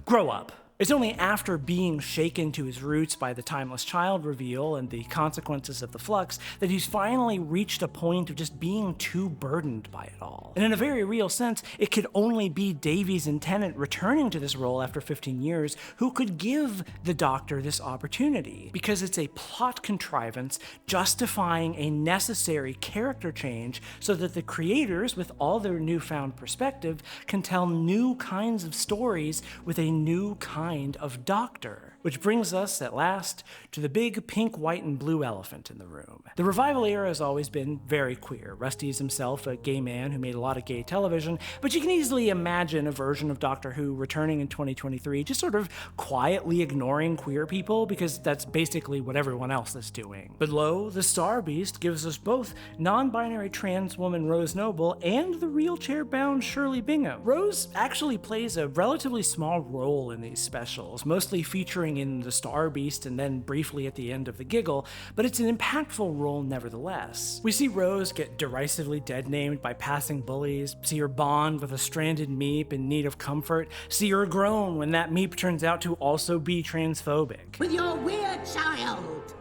Grow up. It's only after being shaken to his roots by the Timeless Child reveal and the consequences of the flux that he's finally reached a point of just being too burdened by it all. And in a very real sense, it could only be Davies and Tennant returning to this role after 15 years who could give the Doctor this opportunity, because it's a plot contrivance justifying a necessary character change so that the creators, with all their newfound perspective, can tell new kinds of stories with a new kind of Doctor. Which brings us, at last, to the big pink, white, and blue elephant in the room. The revival era has always been very queer. Rusty is himself a gay man who made a lot of gay television, but you can easily imagine a version of Doctor Who returning in 2023 just sort of quietly ignoring queer people, because that's basically what everyone else is doing. But lo, the Star Beast gives us both non-binary trans woman Rose Noble and the wheelchair-bound Shirley Bingham. Rose actually plays a relatively small role in these specials, mostly featuring in the Star Beast and then briefly at the end of The Giggle, but it's an impactful role nevertheless. We see Rose get derisively dead-named by passing bullies, see her bond with a stranded Meep in need of comfort, see her groan when that Meep turns out to also be transphobic. With your weird child!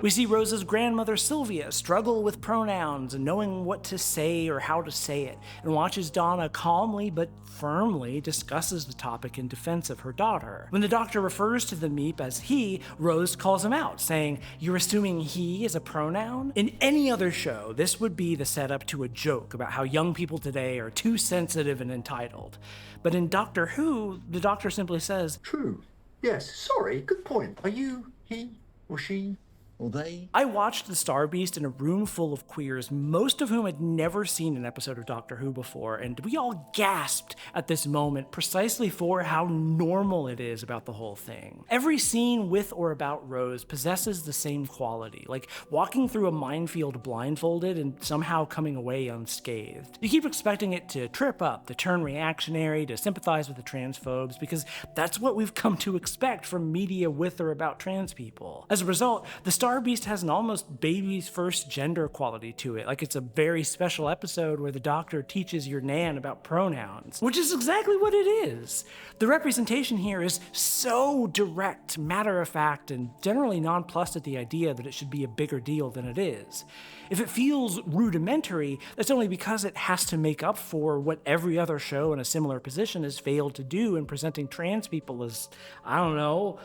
We see Rose's grandmother Sylvia struggle with pronouns and knowing what to say or how to say it, and watches Donna calmly but firmly discusses the topic in defense of her daughter. When the Doctor refers to the Meep as he, Rose calls him out, saying, "You're assuming he is a pronoun?" In any other show, this would be the setup to a joke about how young people today are too sensitive and entitled. But in Doctor Who, the Doctor simply says, "True. Yes, sorry, good point. Are you he or she? Or they?" I watched The Star Beast in a room full of queers, most of whom had never seen an episode of Doctor Who before, and we all gasped at this moment precisely for how normal it is about the whole thing. Every scene with or about Rose possesses the same quality, like walking through a minefield blindfolded and somehow coming away unscathed. You keep expecting it to trip up, to turn reactionary, to sympathize with the transphobes, because that's what we've come to expect from media with or about trans people. As a result, the Star Beast has an almost baby's first gender quality to it, like it's a very special episode where the Doctor teaches your Nan about pronouns, which is exactly what it is. The representation here is so direct, matter-of-fact, and generally nonplussed at the idea that it should be a bigger deal than it is. If it feels rudimentary, that's only because it has to make up for what every other show in a similar position has failed to do in presenting trans people as, I don't know,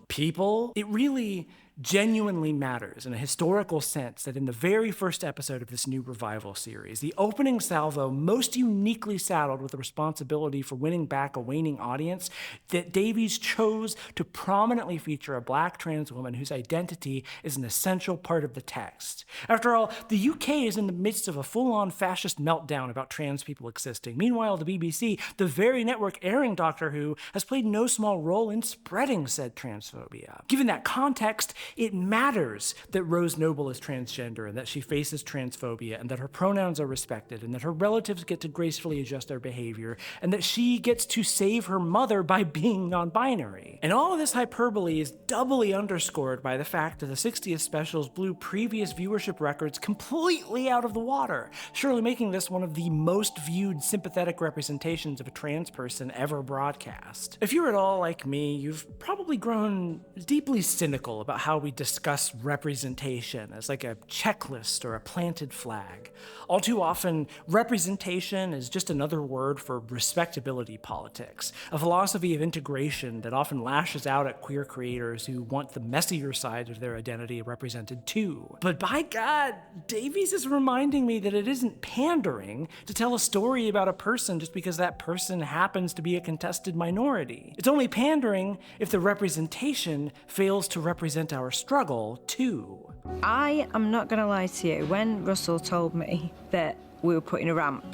people. It really genuinely matters in a historical sense that in the very first episode of this new revival series, the opening salvo most uniquely saddled with the responsibility for winning back a waning audience, that Davies chose to prominently feature a black trans woman whose identity is an essential part of the text. After all, the UK is in the midst of a full-on fascist meltdown about trans people existing. Meanwhile, the BBC, the very network airing Doctor Who, has played no small role in spreading said transphobia. Given that context, it matters that Rose Noble is transgender and that she faces transphobia and that her pronouns are respected and that her relatives get to gracefully adjust their behavior and that she gets to save her mother by being non-binary. And all of this hyperbole is doubly underscored by the fact that the 60th specials blew previous viewership records completely out of the water, surely making this one of the most viewed sympathetic representations of a trans person ever broadcast. If you're at all like me, you've probably grown deeply cynical about how we discuss representation as like a checklist or a planted flag. All too often, representation is just another word for respectability politics, a philosophy of integration that often lashes out at queer creators who want the messier side of their identity represented too. But by God, Davies is reminding me that it isn't pandering to tell a story about a person just because that person happens to be a contested minority. It's only pandering if the representation fails to represent our struggle too. I am not going to lie to you. When Russell told me that we were putting a ramp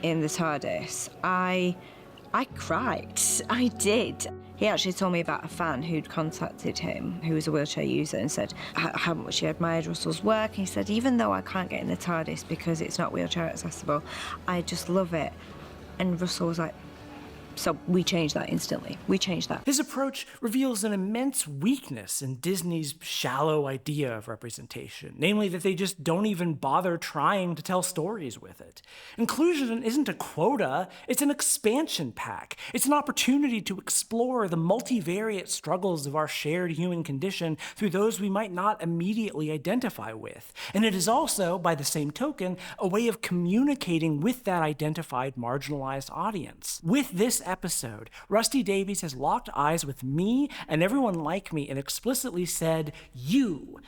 in the TARDIS, I cried. I did. He actually told me about a fan who'd contacted him, who was a wheelchair user, and said how much he admired Russell's work. He said, even though I can't get in the TARDIS because it's not wheelchair accessible, I just love it. And Russell was like, so we changed that instantly. We changed that. His approach reveals an immense weakness in Disney's shallow idea of representation, namely that they just don't even bother trying to tell stories with it. Inclusion isn't a quota, it's an expansion pack. It's an opportunity to explore the multivariate struggles of our shared human condition through those we might not immediately identify with. And it is also, by the same token, a way of communicating with that identified marginalized audience. With this episode, Rusty Davies has locked eyes with me and everyone like me and explicitly said, you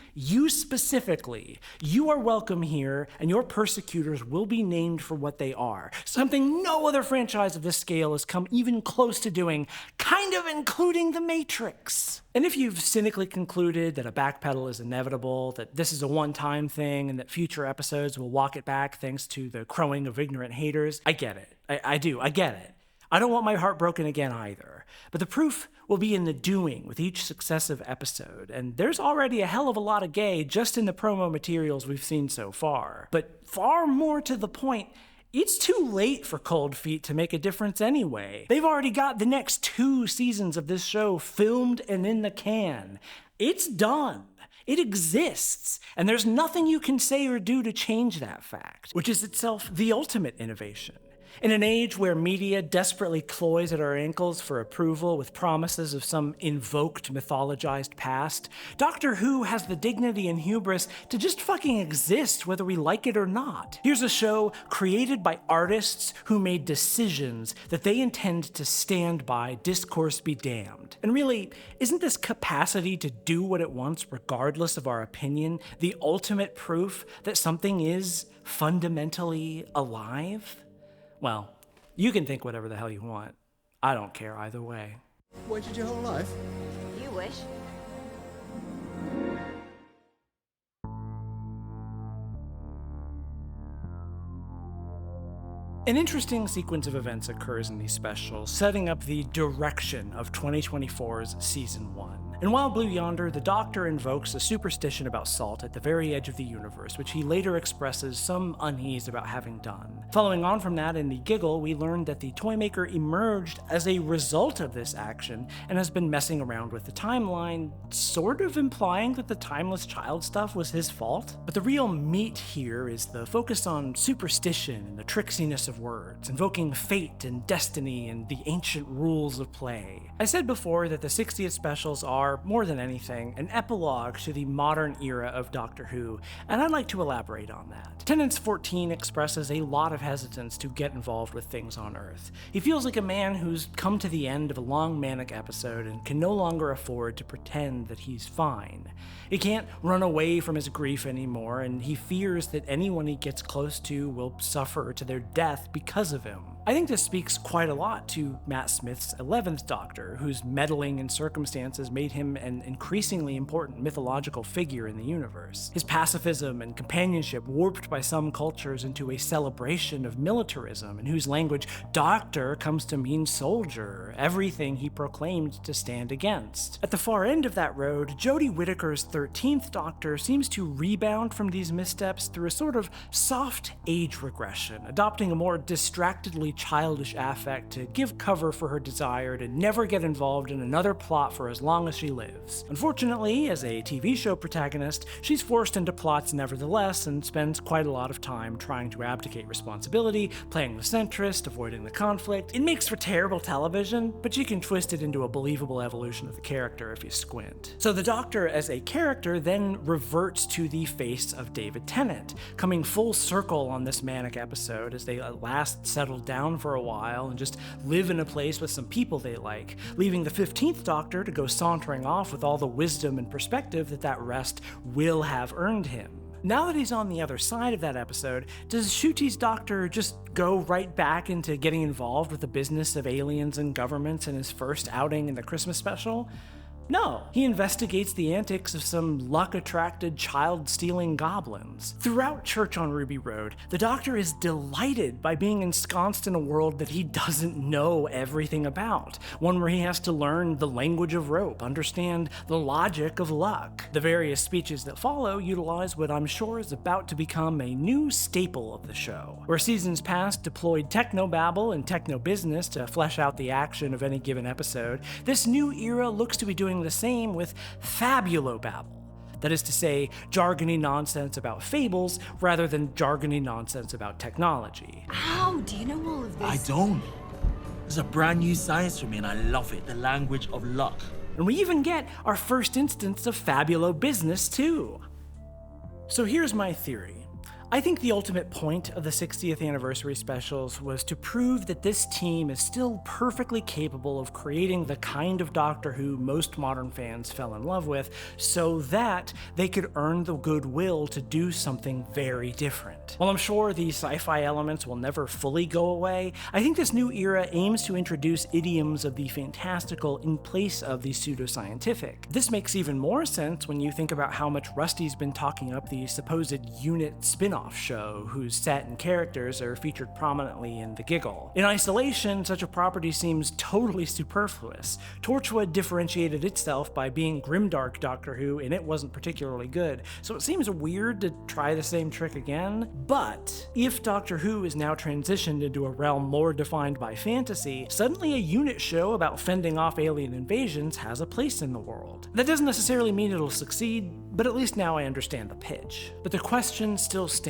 specifically, you are welcome here and your persecutors will be named for what they are. Something no other franchise of this scale has come even close to doing, kind of including The Matrix. And if you've cynically concluded that a backpedal is inevitable, that this is a one-time thing, and that future episodes will walk it back thanks to the crowing of ignorant haters, I get it. I get it. I don't want my heart broken again either, but the proof will be in the doing with each successive episode, and there's already a hell of a lot of gay just in the promo materials we've seen so far. But far more to the point, it's too late for Cold Feet to make a difference anyway. They've already got the next 2 seasons of this show filmed and in the can. It's done. It exists, and there's nothing you can say or do to change that fact, which is itself the ultimate innovation. In an age where media desperately cloys at our ankles for approval with promises of some invoked, mythologized past, Doctor Who has the dignity and hubris to just fucking exist whether we like it or not. Here's a show created by artists who made decisions that they intend to stand by, discourse be damned. And really, isn't this capacity to do what it wants regardless of our opinion the ultimate proof that something is fundamentally alive? Well, you can think whatever the hell you want. I don't care either way. Waited your whole life? You wish. An interesting sequence of events occurs in these specials, setting up the direction of 2024's Season 1. In Wild Blue Yonder, the Doctor invokes a superstition about salt at the very edge of the universe, which he later expresses some unease about having done. Following on from that, in The Giggle, we learned that the Toymaker emerged as a result of this action and has been messing around with the timeline, sort of implying that the Timeless Child stuff was his fault. But the real meat here is the focus on superstition and the tricksiness of words, invoking fate and destiny and the ancient rules of play. I said before that the 60th specials are, are, more than anything, an epilogue to the modern era of Doctor Who, and I'd like to elaborate on that. Tennant's 14 expresses a lot of hesitance to get involved with things on Earth. He feels like a man who's come to the end of a long manic episode and can no longer afford to pretend that he's fine. He can't run away from his grief anymore, and he fears that anyone he gets close to will suffer to their death because of him. I think this speaks quite a lot to Matt Smith's 11th Doctor, whose meddling in circumstances made him an increasingly important mythological figure in the universe. His pacifism and companionship warped by some cultures into a celebration of militarism, in whose language doctor comes to mean soldier, everything he proclaimed to stand against. At the far end of that road, Jodie Whittaker's 13th Doctor seems to rebound from these missteps through a sort of soft age regression, adopting a more distractedly childish affect to give cover for her desire to never get involved in another plot for as long as she lives. Unfortunately, as a TV show protagonist, she's forced into plots nevertheless and spends quite a lot of time trying to abdicate responsibility, playing the centrist, avoiding the conflict. It makes for terrible television, but you can twist it into a believable evolution of the character if you squint. So the Doctor as a character then reverts to the face of David Tennant, coming full circle on this manic episode as they at last settle down for a while and just live in a place with some people they like, leaving the 15th Doctor to go sauntering off with all the wisdom and perspective that rest will have earned him. Now that he's on the other side of that episode, does Ncuti's Doctor just go right back into getting involved with the business of aliens and governments in his first outing in the Christmas special? No, he investigates the antics of some luck-attracted, child-stealing goblins. Throughout Church on Ruby Road, the Doctor is delighted by being ensconced in a world that he doesn't know everything about, one where he has to learn the language of rope, understand the logic of luck. The various speeches that follow utilize what I'm sure is about to become a new staple of the show. Where seasons past deployed technobabble and techno-business to flesh out the action of any given episode, this new era looks to be doing the same with fabulobabble. That is to say, jargony nonsense about fables rather than jargony nonsense about technology. How do you know all of this? I don't. It's a brand new science for me and I love it. The language of luck. And we even get our first instance of fabulobusiness too. So here's my theory. I think the ultimate point of the 60th anniversary specials was to prove that this team is still perfectly capable of creating the kind of Doctor Who most modern fans fell in love with, so that they could earn the goodwill to do something very different. While I'm sure the sci-fi elements will never fully go away, I think this new era aims to introduce idioms of the fantastical in place of the pseudoscientific. This makes even more sense when you think about how much Rusty's been talking up the supposed unit spin-off show, whose set and characters are featured prominently in The Giggle. In isolation, such a property seems totally superfluous. Torchwood differentiated itself by being grimdark Doctor Who, and it wasn't particularly good, so it seems weird to try the same trick again. But if Doctor Who is now transitioned into a realm more defined by fantasy, suddenly a unit show about fending off alien invasions has a place in the world. That doesn't necessarily mean it'll succeed, but at least now I understand the pitch. But the question still stands.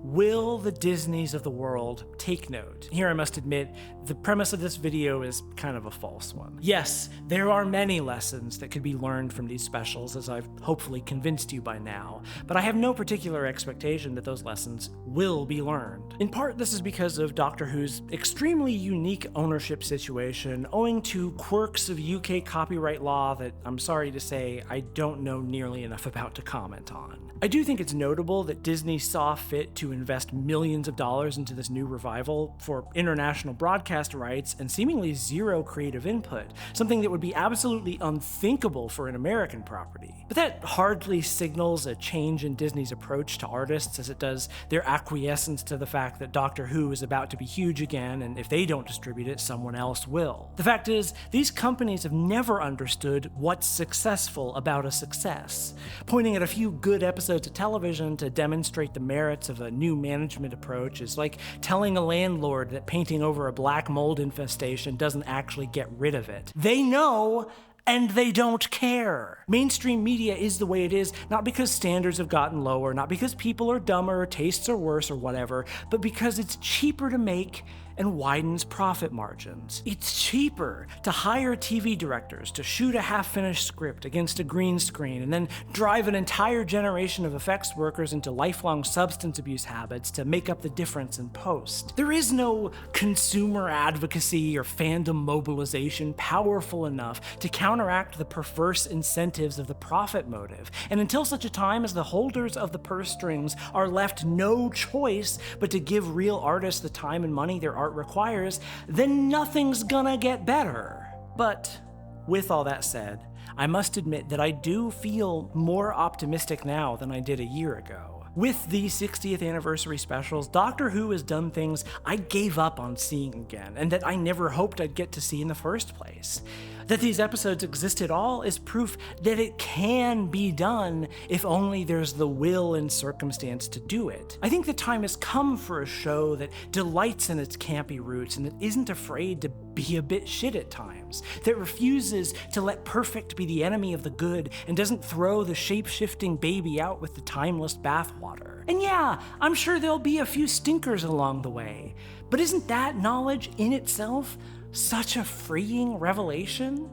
Will the Disneys of the world take note? Here I must admit, the premise of this video is kind of a false one. Yes, there are many lessons that could be learned from these specials, as I've hopefully convinced you by now, but I have no particular expectation that those lessons will be learned. In part, this is because of Doctor Who's extremely unique ownership situation, owing to quirks of UK copyright law that, I'm sorry to say, I don't know nearly enough about to comment on. I do think it's notable that Disney saw fit to invest millions of dollars into this new revival for international broadcast rights and seemingly zero creative input, something that would be absolutely unthinkable for an American property. But that hardly signals a change in Disney's approach to artists as it does their acquiescence to the fact that Doctor Who is about to be huge again, and if they don't distribute it, someone else will. The fact is, these companies have never understood what's successful about a success. Pointing at a few good episodes of television to demonstrate the merits of a new management approach is like telling a landlord that painting over a black mold infestation doesn't actually get rid of it. They know, and they don't care. Mainstream media is the way it is, not because standards have gotten lower, not because people are dumber, tastes are worse, or whatever, but because it's cheaper to make and widens profit margins. It's cheaper to hire TV directors to shoot a half-finished script against a green screen and then drive an entire generation of effects workers into lifelong substance abuse habits to make up the difference in post. There is no consumer advocacy or fandom mobilization powerful enough to counteract the perverse incentives of the profit motive. And until such a time as the holders of the purse strings are left no choice but to give real artists the time and money their art requires, then nothing's gonna get better. But with all that said, I must admit that I do feel more optimistic now than I did a year ago. With the 60th anniversary specials, Doctor Who has done things I gave up on seeing again, and that I never hoped I'd get to see in the first place. That these episodes exist at all is proof that it can be done if only there's the will and circumstance to do it. I think the time has come for a show that delights in its campy roots and that isn't afraid to be a bit shit at times, that refuses to let perfect be the enemy of the good and doesn't throw the shape-shifting baby out with the timeless bathwater. And yeah, I'm sure there'll be a few stinkers along the way, but isn't that knowledge in itself such a freeing revelation?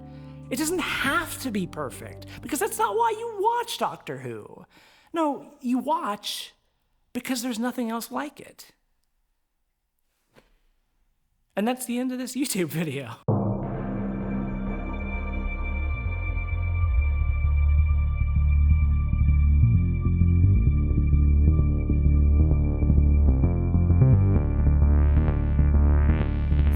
It doesn't have to be perfect, because that's not why you watch Doctor Who. No, you watch because there's nothing else like it. And that's the end of this YouTube video.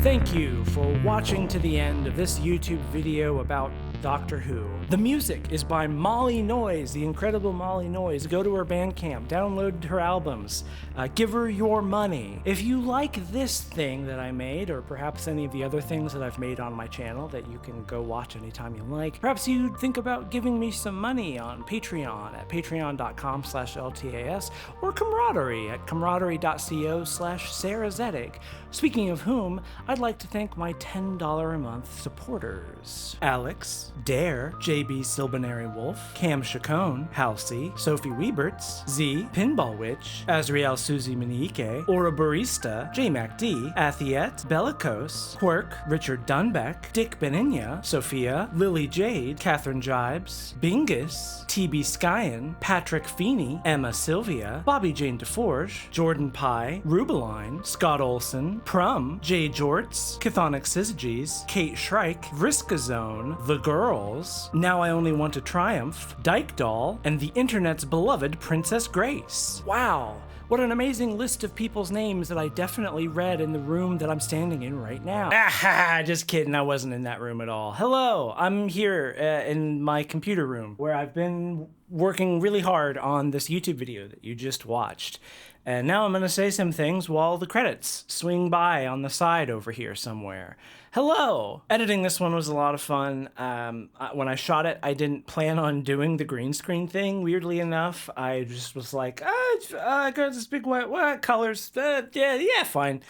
Thank you for watching to the end of this YouTube video about Doctor Who. The music is by Molly Noise, the incredible Molly Noise. Go to her Bandcamp, download her albums, give her your money. If you like this thing that I made, or perhaps any of the other things that I've made on my channel that you can go watch anytime you like, perhaps you'd think about giving me some money on Patreon at patreon.com/LTAS, or Camaraderie at camaraderie.co/Sarah. Speaking of whom, I'd like to thank my $10 a month supporters: Alex, Dare, JB Silbanary Wolf, Cam Chacon, Halsey, Sophie Weberts, Z, Pinball Witch, Azriel Suzy Manique, Aura Barista, J MacD, Athiet, Bellicose, Quirk, Richard Dunbeck, Dick Beninia, Sophia, Lily Jade, Catherine Jibes, Bingus, TB Skyen, Patrick Feeney, Emma Sylvia, Bobby Jane DeForge, Jordan Pye, Rubeline, Scott Olson, Prum, Jay Jorts, Chthonic Syzygies, Kate Shrike, Vriska Zone, The Girls, Now I Only Want to Triumph, Dyke Doll, and the internet's beloved Princess Grace. Wow, what an amazing list of people's names that I definitely read in the room that I'm standing in right now. Ah, just kidding, I wasn't in that room at all. Hello, I'm here in my computer room where I've been working really hard on this YouTube video that you just watched. And now I'm going to say some things while the credits swing by on the side over here somewhere. Hello! Editing this one was a lot of fun. When I shot it, I didn't plan on doing the green screen thing, weirdly enough. I just was like, I got this big white colors, yeah, fine.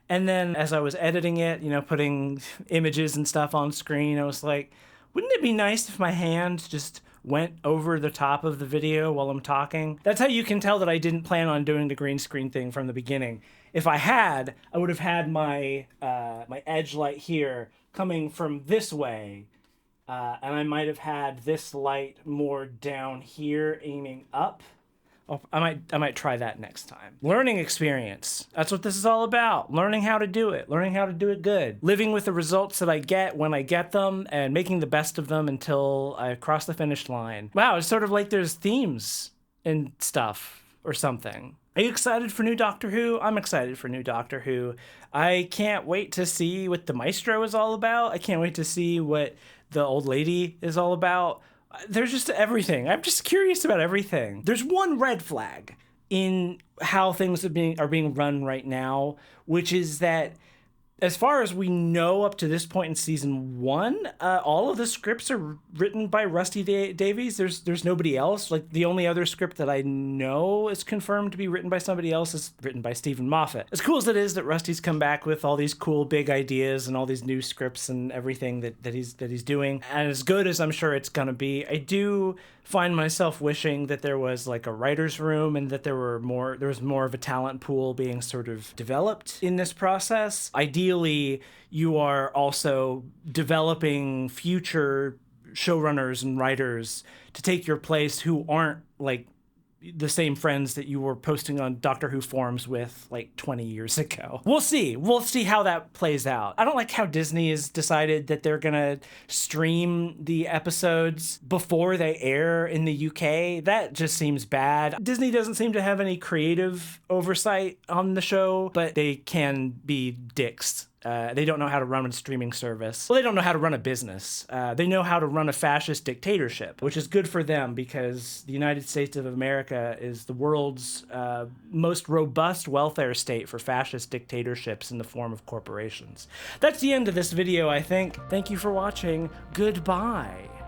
And then as I was editing it, you know, putting images and stuff on screen, I was like, wouldn't it be nice if my hand just went over the top of the video while I'm talking? That's how you can tell that I didn't plan on doing the green screen thing from the beginning. If I had, I would have had my my edge light here coming from this way, and I might have had this light more down here aiming up. Oh, I might try that next time. Learning experience. That's what this is all about. Learning how to do it. Learning how to do it good. Living with the results that I get when I get them and making the best of them until I cross the finish line. Wow, it's sort of like there's themes and stuff or something. Are you excited for new Doctor Who? I'm excited for new Doctor Who. I can't wait to see what the Maestro is all about. I can't wait to see what the old lady is all about. There's just everything. I'm just curious about everything. There's one red flag in how things are being run right now, which is that As far as we know up to this point in season 1, all of the scripts are written by Rusty Davies. There's nobody else. Like, the only other script that I know is confirmed to be written by somebody else is written by Steven Moffat. As cool as it is that Rusty's come back with all these cool big ideas and all these new scripts and everything that he's doing, and as good as I'm sure it's gonna be, I do find myself wishing that there was like a writer's room and that there was more of a talent pool being sort of developed in this process. Ideally, you are also developing future showrunners and writers to take your place who aren't like the same friends that you were posting on Doctor Who forums with like 20 years ago. We'll see. We'll see how that plays out. I don't like how Disney has decided that they're gonna stream the episodes before they air in the UK. That just seems bad. Disney doesn't seem to have any creative oversight on the show, but they can be dicks. They don't know how to run a streaming service. Well, they don't know how to run a business. They know how to run a fascist dictatorship, which is good for them because the United States of America is the world's most robust welfare state for fascist dictatorships in the form of corporations. That's the end of this video, I think. Thank you for watching. Goodbye.